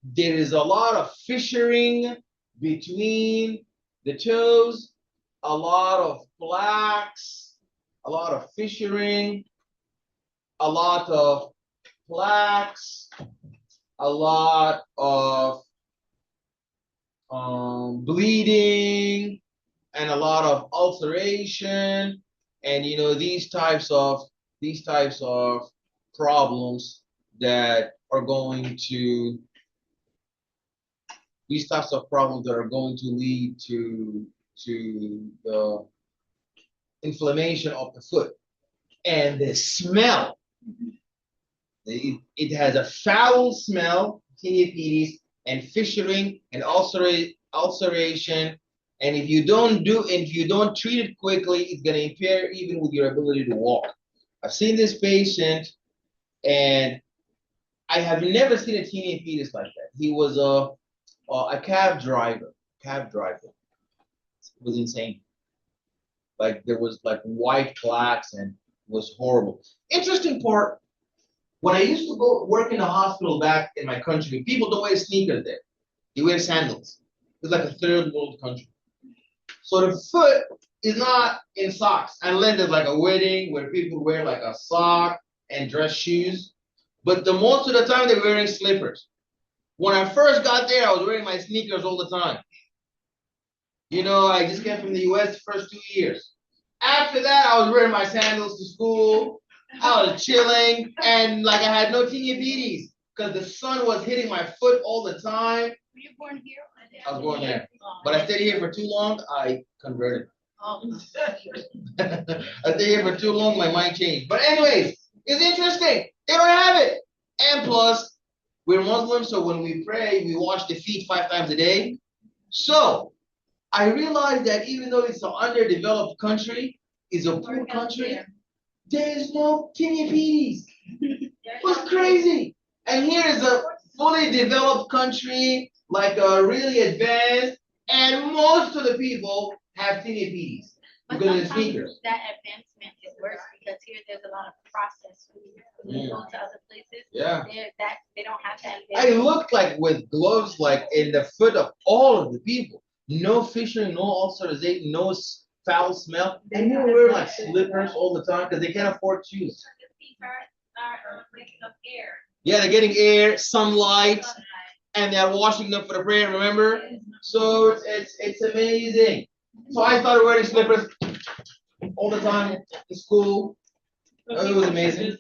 there is a lot of fissuring between the toes, a lot of plaques, a lot of fissuring, a lot of plaques, a lot of bleeding, and a lot of ulceration, and these types of problems that are going to lead to the inflammation of the foot. And the smell, it has a foul smell, Tinea and fissuring and ulceration. And if you don't treat it quickly, it's going to impair even with your ability to walk. I've seen this patient, and I have never seen a Tinea like that. He was a cab driver. It was insane. Like there was like white plaques, and it was horrible. Interesting part, when I used to go work in a hospital back in my country, people don't wear sneakers there. They wear sandals. It's like a third world country. So the foot is not in socks, unless there's like a wedding where people wear like a sock and dress shoes. But the most of the time they're wearing slippers. When I first got there, I was wearing my sneakers all the time. I just came from the US the first 2 years. After that, I was wearing my sandals to school. I was chilling, and like I had no Tinea because the sun was hitting my foot all the time. Were you born here? I was born there. But I stayed here for too long, I converted. Oh. I stayed here for too long, my mind changed. But anyways, it's interesting. They don't have it. And plus, we're Muslims, so when we pray, we wash the feet 5 times a day. So I realized that even though it's an underdeveloped country, it's a poor country, there is no Tinea. What's crazy? And here is a fully developed country, like a really advanced, and most of the people have Tinea because of sneakers. That advancement is worse because here there's a lot of processed food. When you go to other places, they don't have that. I looked like with gloves, like in the foot of all of the people. No fissuring, no ulceration, no foul smell. And you wear like slippers all the time because they can't afford shoes. Yeah, they're getting air, sunlight, and they're washing them for the prayer, remember? So it's amazing. So I started wearing slippers all the time in school. It was amazing.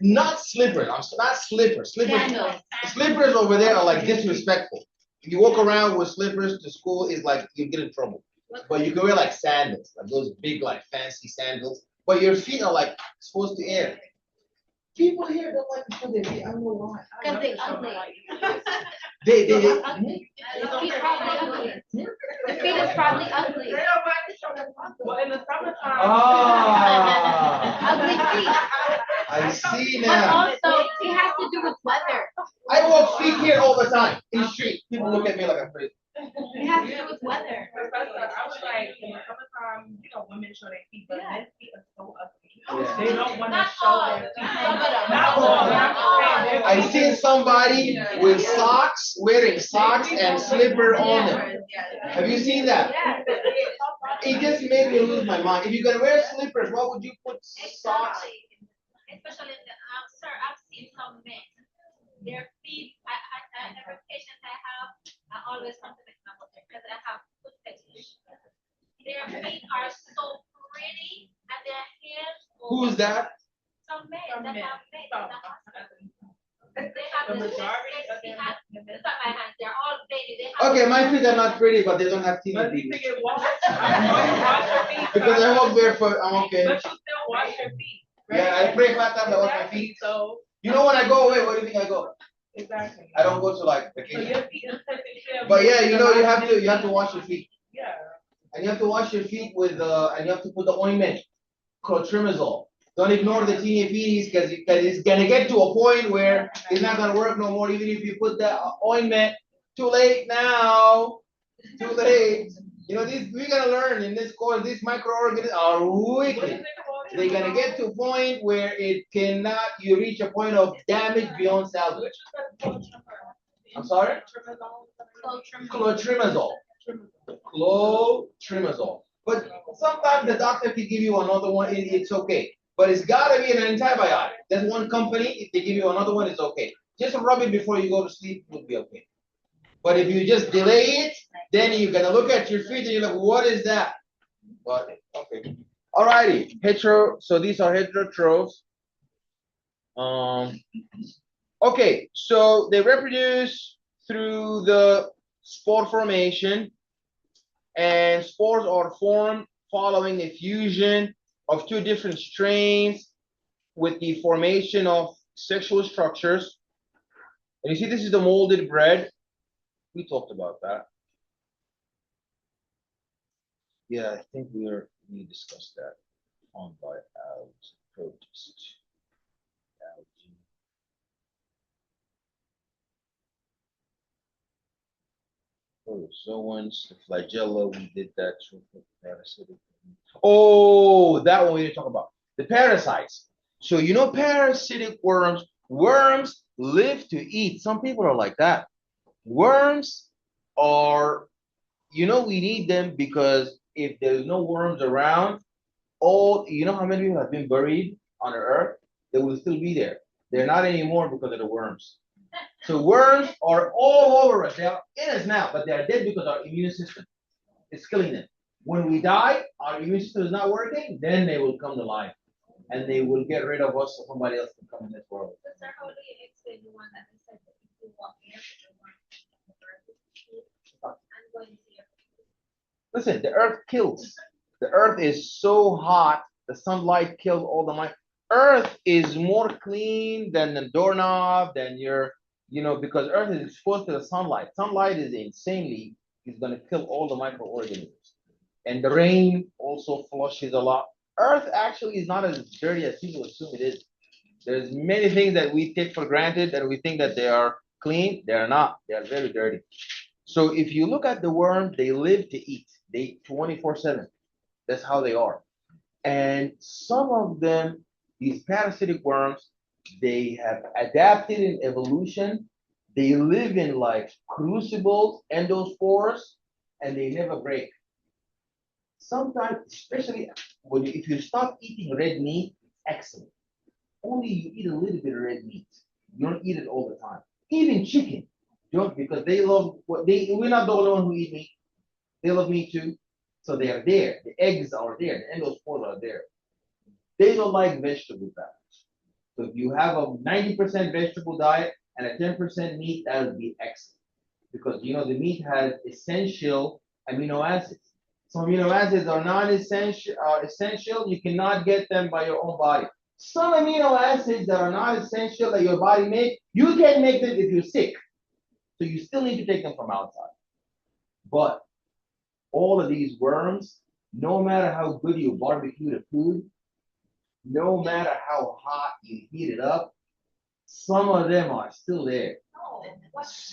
Not slippers. Not slippers. Slippers over there are like disrespectful. If you walk around with slippers to school, it's like you get in trouble. But you can wear like sandals, like those big, like fancy sandals. But your feet are like supposed to air. People here don't like to show their feet. I don't know why. Because they're ugly. They ugly. The feet probably ugly. The feet is probably ugly. Well, in the summertime, Ah, Ugly feet. I see But now. also, it has to do with weather. I walk feet here all the time in the street. People look at me like I'm crazy. It has to do with weather. Professor, I was like, in the summertime, women show their feet, but men's feet are so ugly. Yeah. They don't want to Not show all. their feet. Some of them. Not all. I'm saying I seen somebody with socks, wearing socks and slipper on them. Have you seen that? Yeah. It just made me lose my mind. If you're gonna wear slippers, why would you put socks? Exactly. Especially, sir, I've seen some men, their feet, every patient I have, I always come to the example because I have foot fetish. Their feet are so pretty and their hands. Who's that? Some men that have made in the hospital. They have The the majority of sexy them- hands. Look at my hands, they're all baby. They have Okay, my feet are not pretty, but they don't have teeny But you feet. can get washed. I know you wash your feet. Because I walk barefoot, I'm okay. But you still wash your feet. Right? Yeah, I pray 5 times I wash my feet. So, You know when I go away, where do you think I go? exactly. I don't go to like So vacation. your feet is taken care of. But yeah, you have to wash your feet. Yeah. And you have to wash your feet with and you have to put the ointment, clotrimazole. Don't ignore the teeny feeties because it's gonna get to a point where it's not gonna work no more. Even if you put the ointment, too late now. Too late. We're gonna learn in this course. These microorganisms are What is wicked. it called? They're gonna get to a point where you reach a point of damage beyond salvage. I'm sorry? Clotrimazole. Clotrimazole. But sometimes the doctor can give you another one, it's okay. But it's gotta be an antibiotic. That's one company, if they give you another one, it's okay. Just rub it before you go to sleep, it will be okay. But if you just delay it, then you're gonna look at your feet and you're like, what is that? But okay. Alrighty. So these are heterotrophs. Okay, so they reproduce through the spore formation, and spores are formed following a fusion of two different strains with the formation of sexual structures. And you see, this is the molded bread. We talked about that. Yeah, I think we discussed that on by protist. Protozoans, the flagella, we did that. Oh, that one we didn't talk about. The parasites. So parasitic worms live to eat. Some people are like that. Worms are, we need them because if there's no worms around, how many people have been buried on the earth? They will still be there. They're not anymore because of the worms. So worms are all over us. They are in us now, but they are dead because our immune system is killing them. When we die, our immune system is not working, then they will come to life. And they will get rid of us so somebody else can come in this world. But sir, how do you explain the one that they said that if you walk near the worm, I'm going to see your Listen, the earth kills. The earth is so hot, the sunlight kills all the mice. Earth is more clean than the doorknob, than because earth is exposed to the sunlight. Sunlight is going to kill all the microorganisms. And the rain also flushes a lot. Earth actually is not as dirty as people assume it is. There's many things that we take for granted that we think that they are clean. They are not. They are very dirty. So if you look at the worms, they live to eat. They 24/7. That's how they are. And some of them, these parasitic worms, they have adapted in evolution. They live in like crucibles, endospores, and they never break. Sometimes, especially if you stop eating red meat, it's excellent. Only you eat a little bit of red meat. You don't eat it all the time. Even chicken, don't, because they love we're not the only one who eat meat. They love meat too. So they are there. The eggs are there. The endospores are there. They don't like vegetable diets. So if you have a 90% vegetable diet and a 10% meat, that would be excellent. Because the meat has essential amino acids. Some amino acids are essential. You cannot get them by your own body. Some amino acids that are not essential that your body makes, you can make them if you're sick. So you still need to take them from outside. But all of these worms No matter how good you barbecue the food, no matter how hot you heat it up, some of them are still there. No, what keeps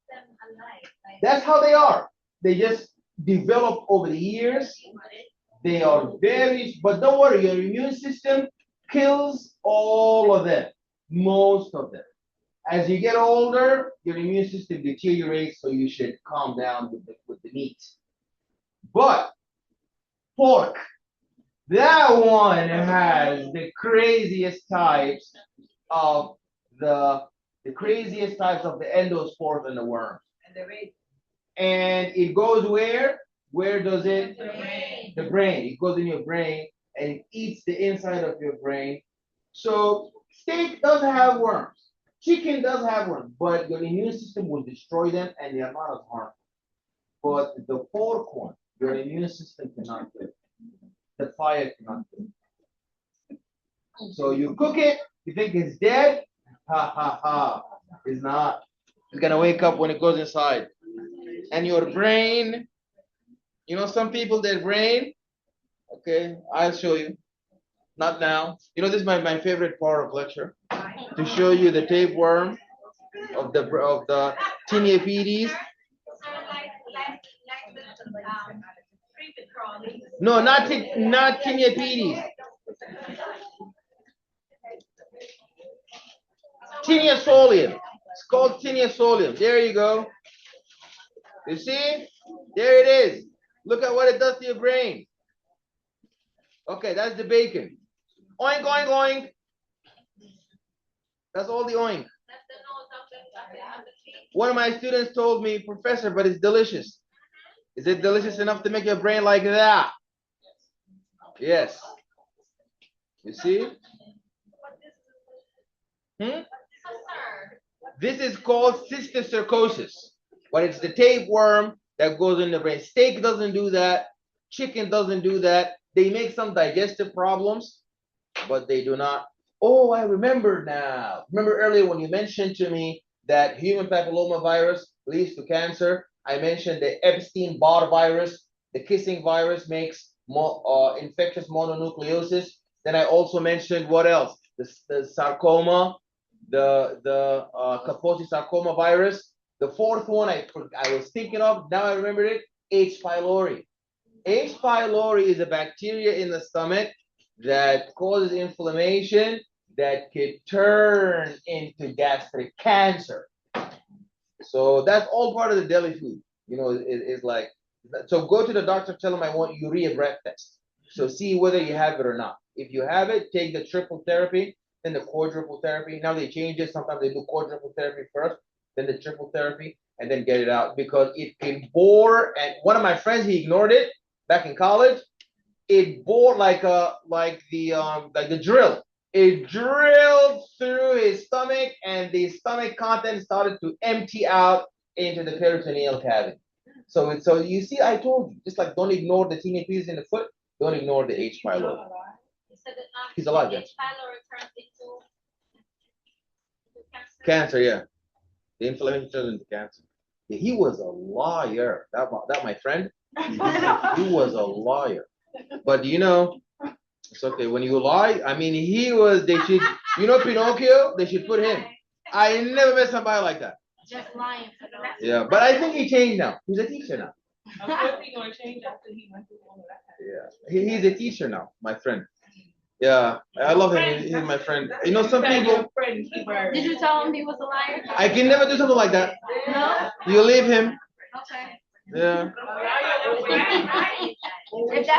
them alive? Like, That's how they are. They just develop over the years. They are very, but don't worry, your immune system kills all of them, most of them. As you get older, your immune system deteriorates, so you should calm down with the meat. But pork, that one has the craziest types of the craziest types of the endospores and the worms. And it goes where? Where does it? The brain. It goes in your brain and it eats the inside of your brain. So steak does have worms. Chicken does have worms, but your immune system will destroy them and they are not as harmful. But the pork one, your immune system cannot do it. The fire cannot do it. So you cook it, you think it's dead? Ha ha ha. It's not. It's gonna wake up when it goes inside. And your brain, you know, some people, their brain, okay, I'll show you. Not now. You know, this is my favorite part of lecture. To show you the tapeworm of the Tineipedes. No, not Tineipedes. Tiniosolium. It's called Tiniosolium. There you go. You see? There it is. Look at what it does to your brain. Okay, that's the bacon. Oink, oink, oink. That's all the oink. One of my students told me, Professor, but it's delicious. Is it delicious enough to make your brain like that? Yes. You see? This is called cysticercosis, but it's the tapeworm that goes in the brain. Steak doesn't do that. Chicken doesn't do that. They make some digestive problems, but they do not. Oh, I remember now. Remember earlier when you mentioned to me that human papillomavirus leads to cancer? I mentioned the Epstein-Barr virus, the kissing virus makes infectious mononucleosis. Then I also mentioned what else? The sarcoma, the Kaposi sarcoma virus. The fourth one I was thinking of, now I remembered it, H. pylori. H. pylori is a bacteria in the stomach that causes inflammation that could turn into gastric cancer. So that's all part of the deli food. You know, it's like, so go to the doctor, tell him I want urea breath test. So see whether you have it or not. If you have it, take the triple therapy, then the quadruple therapy. Now they change it. Sometimes they do quadruple therapy first, then the triple therapy, and then get it out because it can bore. And one of my friends, he ignored it back in college. It bored like the drill. It drilled through his stomach, and the stomach content started to empty out into the peritoneal cavity. So you see, I told you, just like don't ignore the Tineipedes in the foot, don't ignore the H. pylori. He's alive, yes. H. pylori turns into Cancer, yeah. The inflammation turns into cancer. Yeah, he was a liar. That my friend, he was a liar. But you know, it's okay. When you lie, I mean, they should, you know, Pinocchio, they should put him. I never met somebody like that. just lying for the rest. Yeah, but I think he changed now. He's a teacher now. Of course he's gonna change after he went through all of that. Yeah, he's a teacher now, my friend. Yeah, I love him. He's my friend. You know, some people. Did you tell him he was a liar? I can never do something like that. No? You leave him. Okay. Yeah.